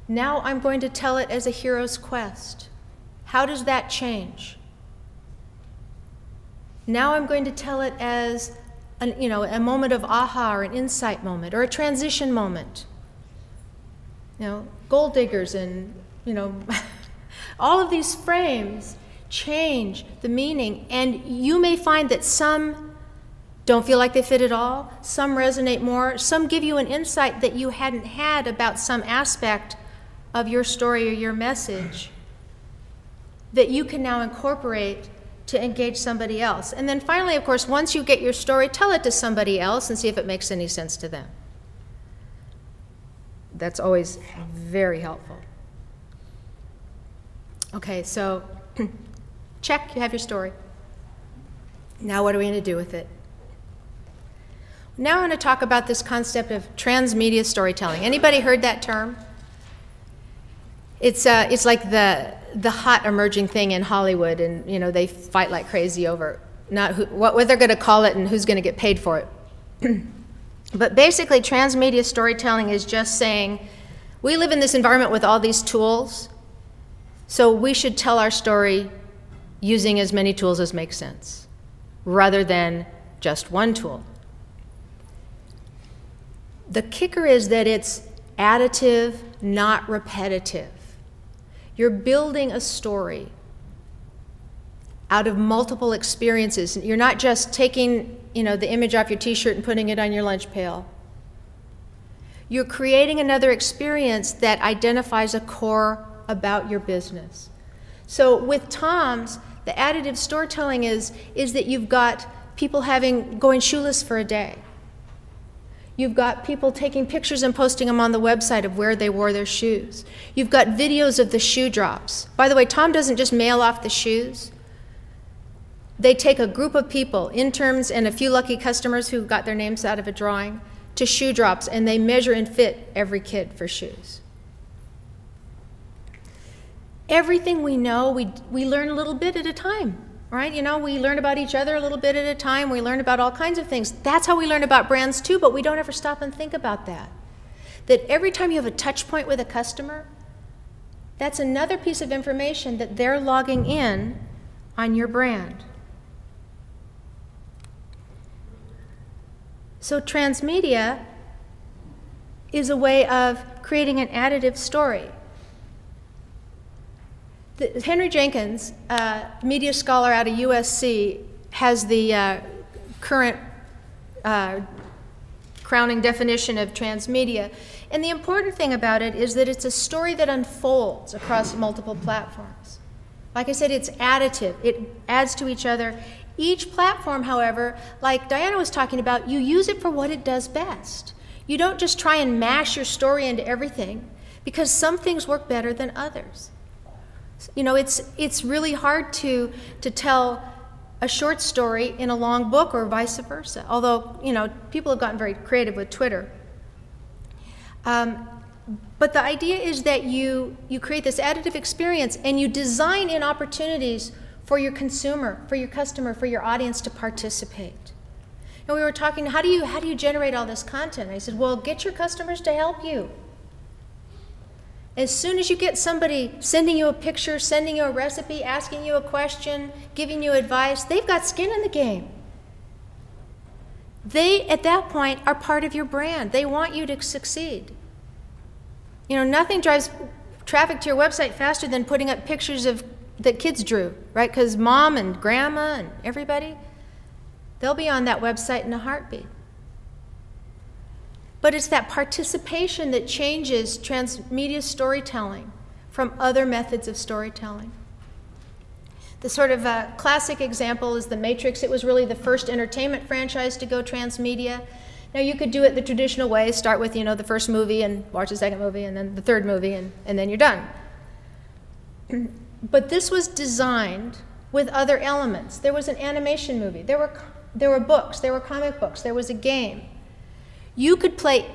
Now I'm going to tell it as a hero's quest. How does that change? Now I'm going to tell it as a moment of aha, or an insight moment, or a transition moment. You know, gold diggers and, all of these frames change the meaning, and you may find that some don't feel like they fit at all, some resonate more, some give you an insight that you hadn't had about some aspect of your story or your message that you can now incorporate to engage somebody else. And then finally, of course, once you get your story, tell it to somebody else and see if it makes any sense to them. That's always very helpful. Okay, so check, you have your story. Now what are we going to do with it? Now I want to talk about this concept of transmedia storytelling. Anybody heard that term? It's like the hot emerging thing in Hollywood, and they fight like crazy over what they're going to call it and who's going to get paid for it. But basically, transmedia storytelling is just saying, we live in this environment with all these tools, so we should tell our story using as many tools as make sense, rather than just one tool. The kicker is that it's additive, not repetitive. You're building a story out of multiple experiences. You're not just taking, the image off your t-shirt and putting it on your lunch pail. You're creating another experience that identifies a core about your business. So with Tom's, the additive storytelling is that you've got people going shoeless for a day. You've got people taking pictures and posting them on the website of where they wore their shoes. You've got videos of the shoe drops. By the way, Tom doesn't just mail off the shoes. They take a group of people, interns and a few lucky customers who got their names out of a drawing, to shoe drops, and they measure and fit every kid for shoes. Everything we know, we learn a little bit at a time. Right? We learn about each other a little bit at a time. We learn about all kinds of things. That's how we learn about brands too, but we don't ever stop and think about that. That every time you have a touch point with a customer, that's another piece of information that they're logging in on your brand. So transmedia is a way of creating an additive story. Henry Jenkins, media scholar out of USC, has the current crowning definition of transmedia. And the important thing about it is that it's a story that unfolds across multiple platforms. Like I said, it's additive. It adds to each other. Each platform, however, like Diana was talking about, you use it for what it does best. You don't just try and mash your story into everything, because some things work better than others. It's really hard to tell a short story in a long book or vice versa, although, people have gotten very creative with Twitter. But the idea is that you create this additive experience and you design in opportunities for your consumer, for your customer, for your audience to participate. And we were talking, how do you generate all this content? I said, well, get your customers to help you. As soon as you get somebody sending you a picture, sending you a recipe, asking you a question, giving you advice, they've got skin in the game. They, at that point, are part of your brand. They want you to succeed. You know, nothing drives traffic to your website faster than putting up pictures that kids drew, right? Because mom and grandma and everybody, they'll be on that website in a heartbeat. But it's that participation that changes transmedia storytelling from other methods of storytelling. The sort of classic example is The Matrix. It was really the first entertainment franchise to go transmedia. Now, you could do it the traditional way, start with, you know, the first movie and watch the second movie and then the third movie and then you're done. But this was designed with other elements. There was an animation movie. There were books. There were comic books. There was a game. You could play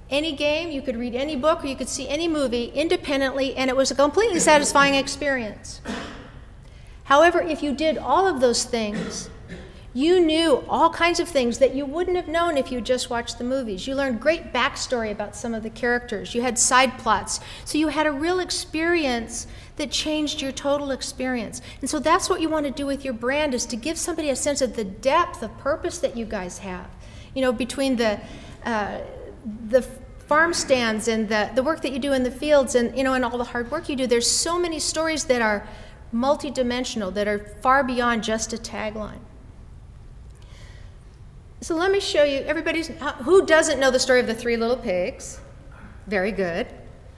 any game, you could read any book, or you could see any movie independently, and it was a completely satisfying experience. However, if you did all of those things, you knew all kinds of things that you wouldn't have known if you just watched the movies. You learned great backstory about some of the characters. You had side plots. So you had a real experience that changed your total experience. And so that's what you want to do with your brand, is to give somebody a sense of the depth of purpose that you guys have. You know, between the farm stands and the work that you do in the fields and, you know, and all the hard work you do, there's so many stories that are multidimensional, that are far beyond just a tagline. So let me show you, who doesn't know the story of the Three Little Pigs? Very good.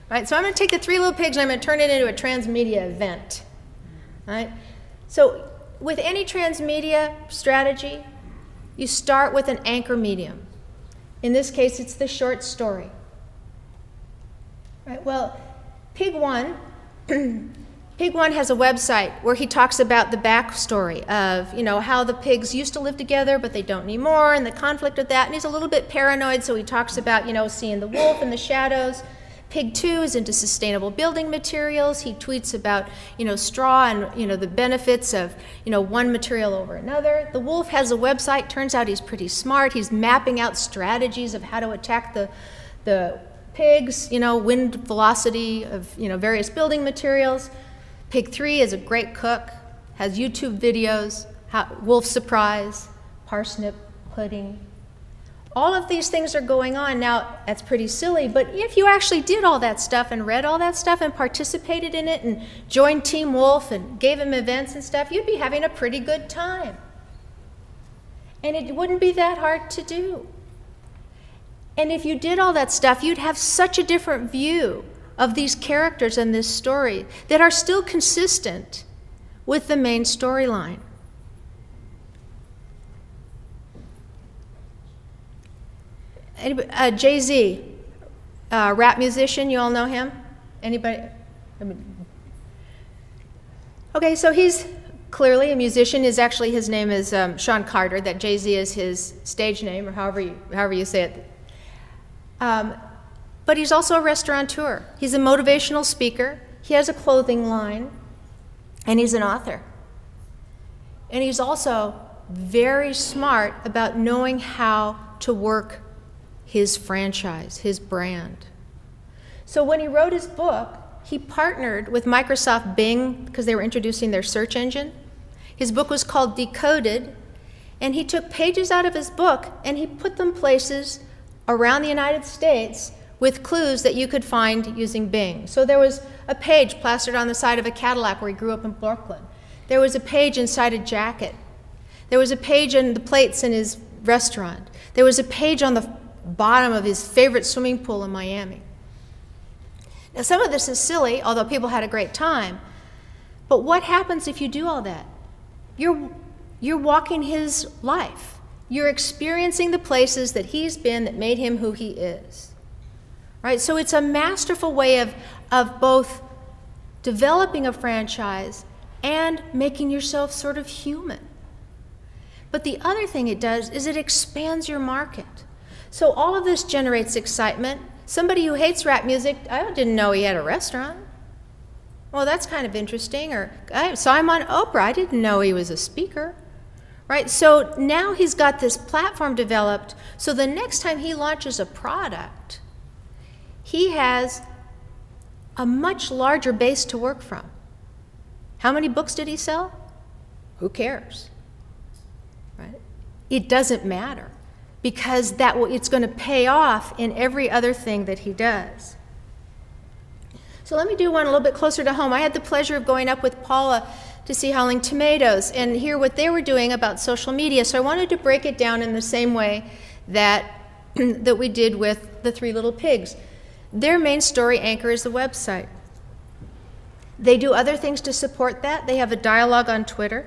Right, so I'm going to take the Three Little Pigs and I'm going to turn it into a transmedia event. Right? So with any transmedia strategy, you start with an anchor medium. In this case, it's the short story. Right, well, Pig One has a website where he talks about the backstory of, you know, how the pigs used to live together, but they don't anymore, and the conflict of that. And he's a little bit paranoid, so he talks about, you know, seeing the wolf in the shadows. Pig 2 is into sustainable building materials. He tweets about, you know, straw and, you know, the benefits of, you know, one material over another. The wolf has a website. Turns out he's pretty smart. He's mapping out strategies of how to attack the pigs, you know, wind velocity of, you know, various building materials. Pig 3 is a great cook, has YouTube videos, wolf surprise, parsnip pudding. All of these things are going on. Now, that's pretty silly, but if you actually did all that stuff and read all that stuff and participated in it and joined Team Wolf and gave him events and stuff, you'd be having a pretty good time. And it wouldn't be that hard to do. And if you did all that stuff, you'd have such a different view of these characters and this story that are still consistent with the main storyline. Jay-Z, rap musician, you all know him? Anybody? Okay, so he's clearly a musician. His name is Sean Carter. That Jay-Z is his stage name, or however you say it. But he's also a restaurateur. He's a motivational speaker. He has a clothing line, and he's an author. And he's also very smart about knowing how to work his franchise, his brand. So when he wrote his book, he partnered with Microsoft Bing because they were introducing their search engine. His book was called Decoded, and he took pages out of his book and he put them places around the United States with clues that you could find using Bing. So there was a page plastered on the side of a Cadillac where he grew up in Brooklyn. There was a page inside a jacket. There was a page in the plates in his restaurant. There was a page on the bottom of his favorite swimming pool in Miami. Now, some of this is silly, although people had a great time. But what happens if you do all that? You're walking his life. You're experiencing the places that he's been that made him who he is. Right? So it's a masterful way of both developing a franchise and making yourself sort of human. But the other thing it does is it expands your market. So all of this generates excitement, Somebody who hates rap music, I didn't know he had a restaurant. Well, that's kind of interesting. Or I saw him on Oprah. I didn't know he was a speaker. Right? So now he's got this platform developed, so the next time he launches a product, he has a much larger base to work from. How many books did he sell? Who cares? Right? It doesn't matter, because it's going to pay off in every other thing that he does. So let me do one a little bit closer to home. I had the pleasure of going up with Paula to see Howling Tomatoes and hear what they were doing about social media. So I wanted to break it down in the same way that, that we did with the Three Little Pigs. Their main story anchor is the website. They do other things to support that. They have a dialogue on Twitter.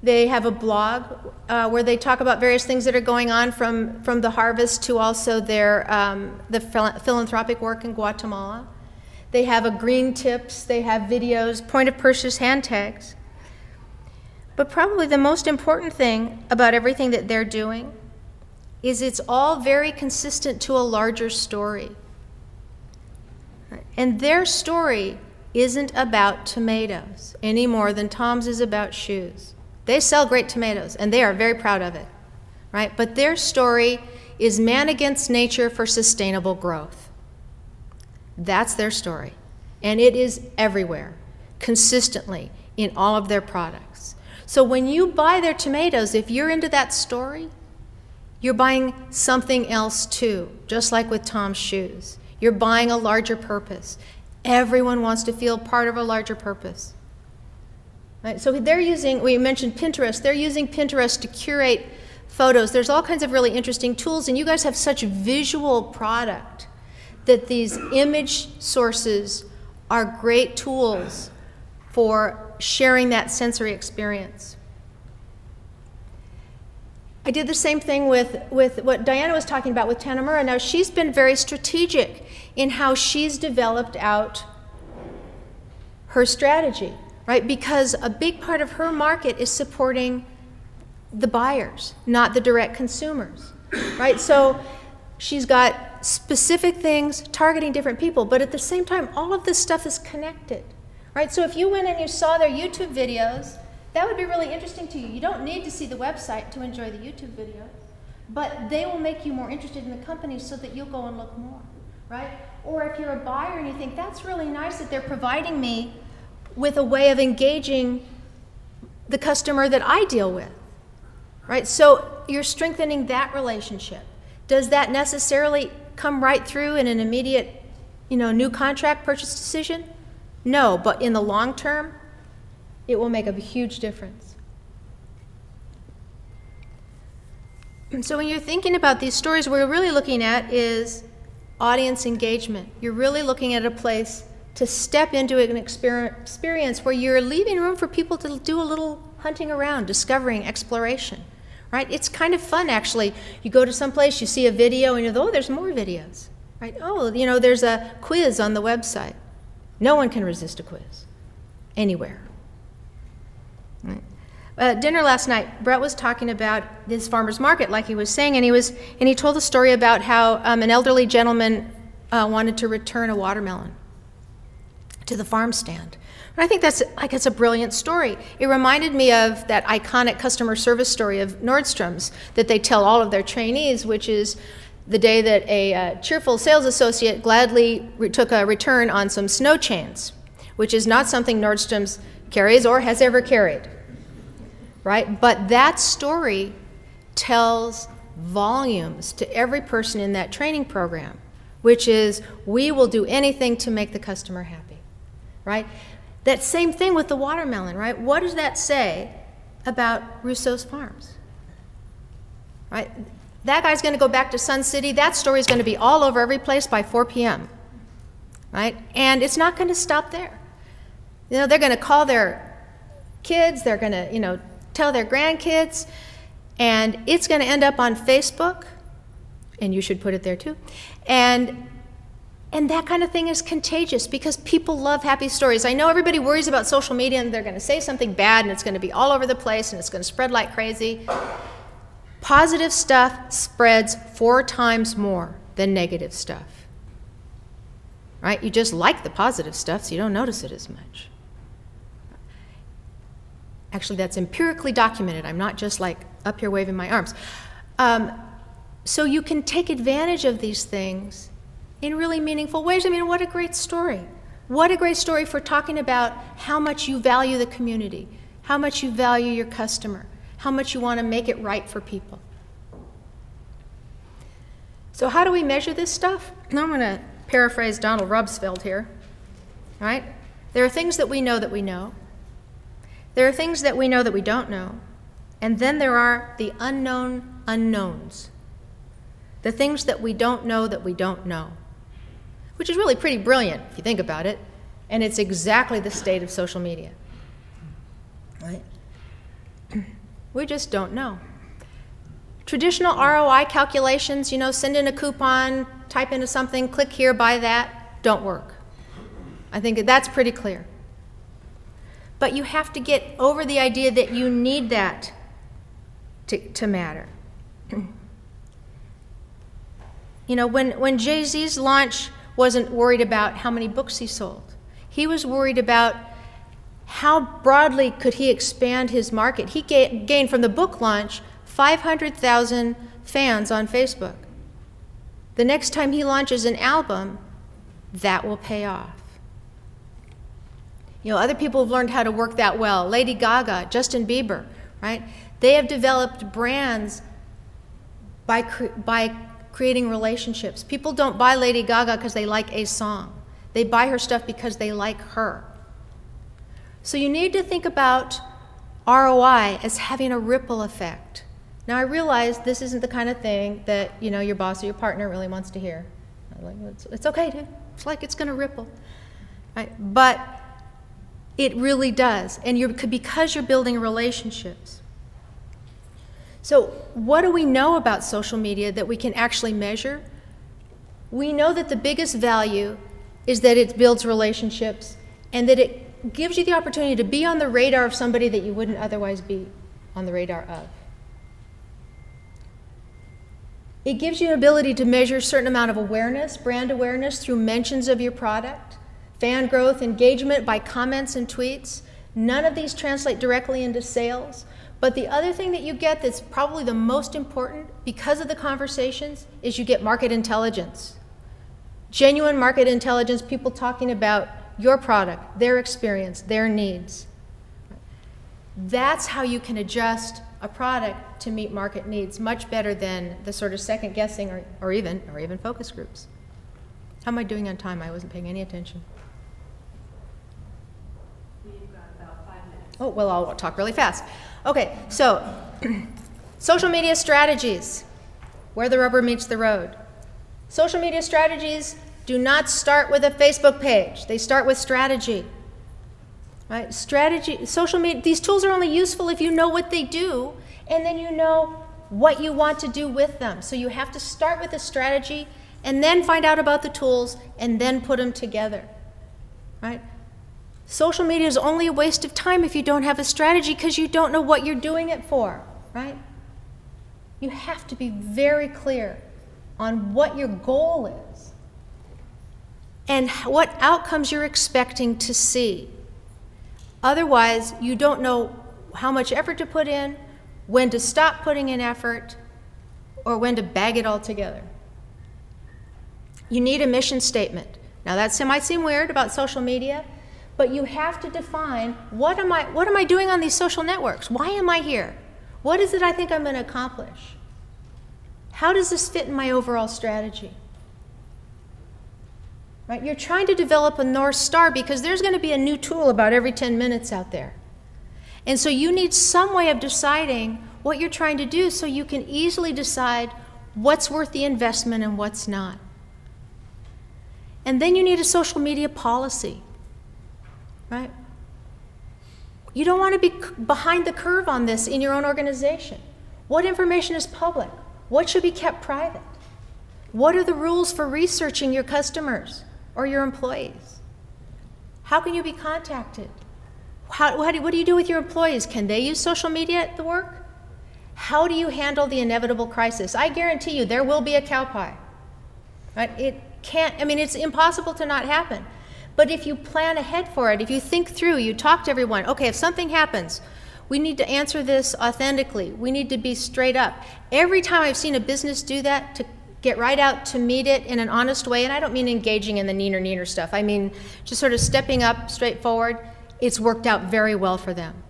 They have a blog where they talk about various things that are going on from the harvest to also their the philanthropic work in Guatemala. They have a green tips, they have videos, point of purchase hand tags. But probably the most important thing about everything that they're doing is it's all very consistent to a larger story. And their story isn't about tomatoes any more than Tom's is about shoes. They sell great tomatoes, and they are very proud of it, right? But their story is man against nature for sustainable growth. That's their story, and it is everywhere, consistently, in all of their products. So when you buy their tomatoes, if you're into that story, you're buying something else too, just like with Tom's shoes. You're buying a larger purpose. Everyone wants to feel part of a larger purpose. Right? So they're using, we mentioned Pinterest, they're using Pinterest to curate photos. There's all kinds of really interesting tools, and you guys have such visual product that these image sources are great tools for sharing that sensory experience. I did the same thing with what Diana was talking about with Tanamura. Now, she's been very strategic in how she's developed out her strategy, right? Because a big part of her market is supporting the buyers, not the direct consumers, right? So she's got specific things targeting different people, but at the same time, all of this stuff is connected, right? So if you went and you saw their YouTube videos, that would be really interesting to you. You don't need to see the website to enjoy the YouTube videos, but they will make you more interested in the company so that you'll go and look more, right? Or if you're a buyer and you think, that's really nice that they're providing me with a way of engaging the customer that I deal with, right? So you're strengthening that relationship. Does that necessarily come right through in an immediate, new contract purchase decision? No, but in the long term, it will make a huge difference. So when you're thinking about these stories, what we're really looking at is audience engagement. You're really looking at a place to step into an experience where you're leaving room for people to do a little hunting around, discovering, exploration, right? It's kind of fun, actually. You go to some place, you see a video, and you go, oh, there's more videos, right? Oh, there's a quiz on the website. No one can resist a quiz, anywhere. Dinner last night, Brett was talking about this farmer's market, like he was saying, and he told a story about how an elderly gentleman wanted to return a watermelon to the farm stand. And I think it's a brilliant story. It reminded me of that iconic customer service story of Nordstrom's that they tell all of their trainees, which is the day that a cheerful sales associate gladly took a return on some snow chains, which is not something Nordstrom's carries or has ever carried, right? But that story tells volumes to every person in that training program, which is, we will do anything to make the customer happy, right? That same thing with the watermelon, right? What does that say about Rousseau's Farms, right? That guy's going to go back to Sun City. That story is going to be all over every place by 4 p.m., right? And it's not going to stop there. They're going to call their kids, they're going to, tell their grandkids, and it's going to end up on Facebook, and you should put it there too. And that kind of thing is contagious because people love happy stories. I know everybody worries about social media and they're going to say something bad and it's going to be all over the place and it's going to spread like crazy. Positive stuff spreads 4 times more than negative stuff. Right? You just like the positive stuff, so you don't notice it as much. Actually, that's empirically documented. I'm not just like up here waving my arms. So you can take advantage of these things in really meaningful ways. I mean, what a great story. What a great story for talking about how much you value the community, how much you value your customer, how much you want to make it right for people. So how do we measure this stuff? Now I'm going to paraphrase Donald Rumsfeld here. All right? There are things that we know that we know. There are things that we know that we don't know. And then there are the unknown unknowns. The things that we don't know that we don't know. Which is really pretty brilliant if you think about it. And it's exactly the state of social media. Right? We just don't know. Traditional ROI calculations, you know, send in a coupon, type into something, click here, buy that, don't work. I think that's pretty clear. But you have to get over the idea that you need that to matter. You know, when Jay-Z's launch wasn't worried about how many books he sold. He was worried about how broadly could he expand his market. He gained from the book launch 500,000 fans on Facebook. The next time he launches an album, that will pay off. You know, other people have learned how to work that well. Lady Gaga, Justin Bieber, right? They have developed brands by creating relationships. People don't buy Lady Gaga because they like a song. They buy her stuff because they like her. So you need to think about ROI as having a ripple effect. Now I realize this isn't the kind of thing that, you know, your boss or your partner really wants to hear. Like, it's okay, dude. It's like it's going to ripple. Right? But it really does, and because you're building relationships. So what do we know about social media that we can actually measure? We know that the biggest value is that it builds relationships and that it gives you the opportunity to be on the radar of somebody that you wouldn't otherwise be on the radar of. It gives you an ability to measure a certain amount of awareness, brand awareness, through mentions of your product, fan growth, engagement by comments and tweets. None of these translate directly into sales. But the other thing that you get that's probably the most important because of the conversations is you get market intelligence. Genuine market intelligence, people talking about your product, their experience, their needs. That's how you can adjust a product to meet market needs much better than the sort of second guessing or even focus groups. How am I doing on time? I wasn't paying any attention. We've got about 5 minutes. Oh, well, I'll talk really fast. Okay, so social media strategies, where the rubber meets the road. Social media strategies do not start with a Facebook page. They start with strategy. Right? Strategy, social media, these tools are only useful if you know what they do and then you know what you want to do with them. So you have to start with a strategy and then find out about the tools and then put them together. Right? Social media is only a waste of time if you don't have a strategy because you don't know what you're doing it for. Right? You have to be very clear on what your goal is and what outcomes you're expecting to see. Otherwise, you don't know how much effort to put in, when to stop putting in effort, or when to bag it all together. You need a mission statement. Now that might seem weird about social media, but you have to define what am I doing on these social networks? Why am I here? What is it I think I'm going to accomplish? How does this fit in my overall strategy? Right? You're trying to develop a North Star because there's going to be a new tool about every 10 minutes out there. And so you need some way of deciding what you're trying to do so you can easily decide what's worth the investment and what's not. And then you need a social media policy. Right? You don't want to be behind the curve on this in your own organization. What information is public? What should be kept private? What are the rules for researching your customers or your employees? How can you be contacted? What do you do with your employees? Can they use social media at the work? How do you handle the inevitable crisis? I guarantee you there will be a cow pie. right? It can't, I mean, it's impossible to not happen. But if you plan ahead for it, if you think through, you talk to everyone, okay, if something happens, we need to answer this authentically. We need to be straight up. Every time I've seen a business do that, to get right out to meet it in an honest way, and I don't mean engaging in the neener stuff. I mean just sort of stepping up straightforward. It's worked out very well for them.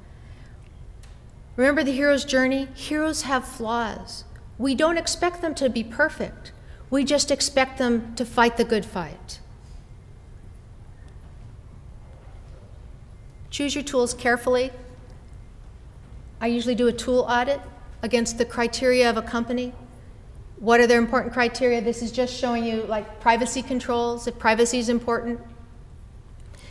Remember the hero's journey? Heroes have flaws. We don't expect them to be perfect. We just expect them to fight the good fight. Choose your tools carefully. I usually do a tool audit against the criteria of a company. What are their important criteria? This is just showing you like privacy controls, if privacy is important.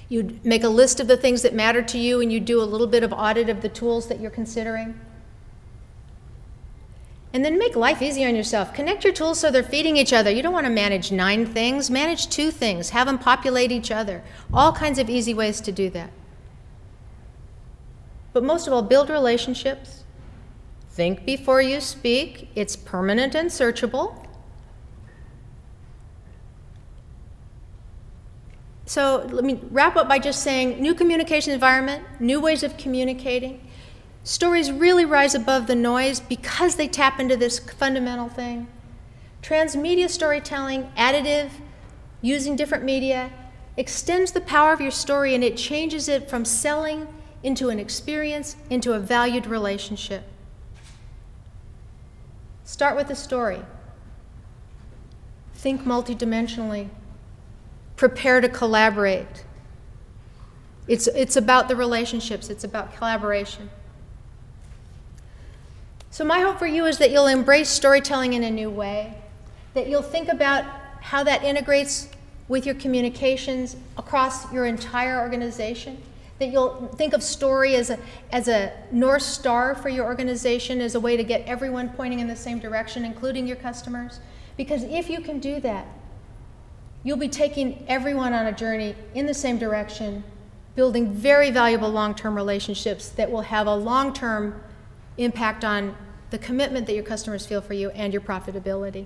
You make a list of the things that matter to you and you do a little bit of audit of the tools that you're considering. And then make life easy on yourself. Connect your tools so they're feeding each other. You don't want to manage 9 things. Manage 2 things. Have them populate each other. All kinds of easy ways to do that. But most of all, build relationships. Think before you speak. It's permanent and searchable. So let me wrap up by just saying new communication environment, new ways of communicating. Stories really rise above the noise because they tap into this fundamental thing. Transmedia storytelling, additive, using different media, extends the power of your story and it changes it from selling into an experience, into a valued relationship. Start with a story. Think multidimensionally. Prepare to collaborate. It's about the relationships. It's about collaboration. So my hope for you is that you'll embrace storytelling in a new way, that you'll think about how that integrates with your communications across your entire organization, that you'll think of story as a North Star for your organization, as a way to get everyone pointing in the same direction, including your customers. Because if you can do that, you'll be taking everyone on a journey in the same direction, building very valuable long-term relationships that will have a long-term impact on the commitment that your customers feel for you and your profitability.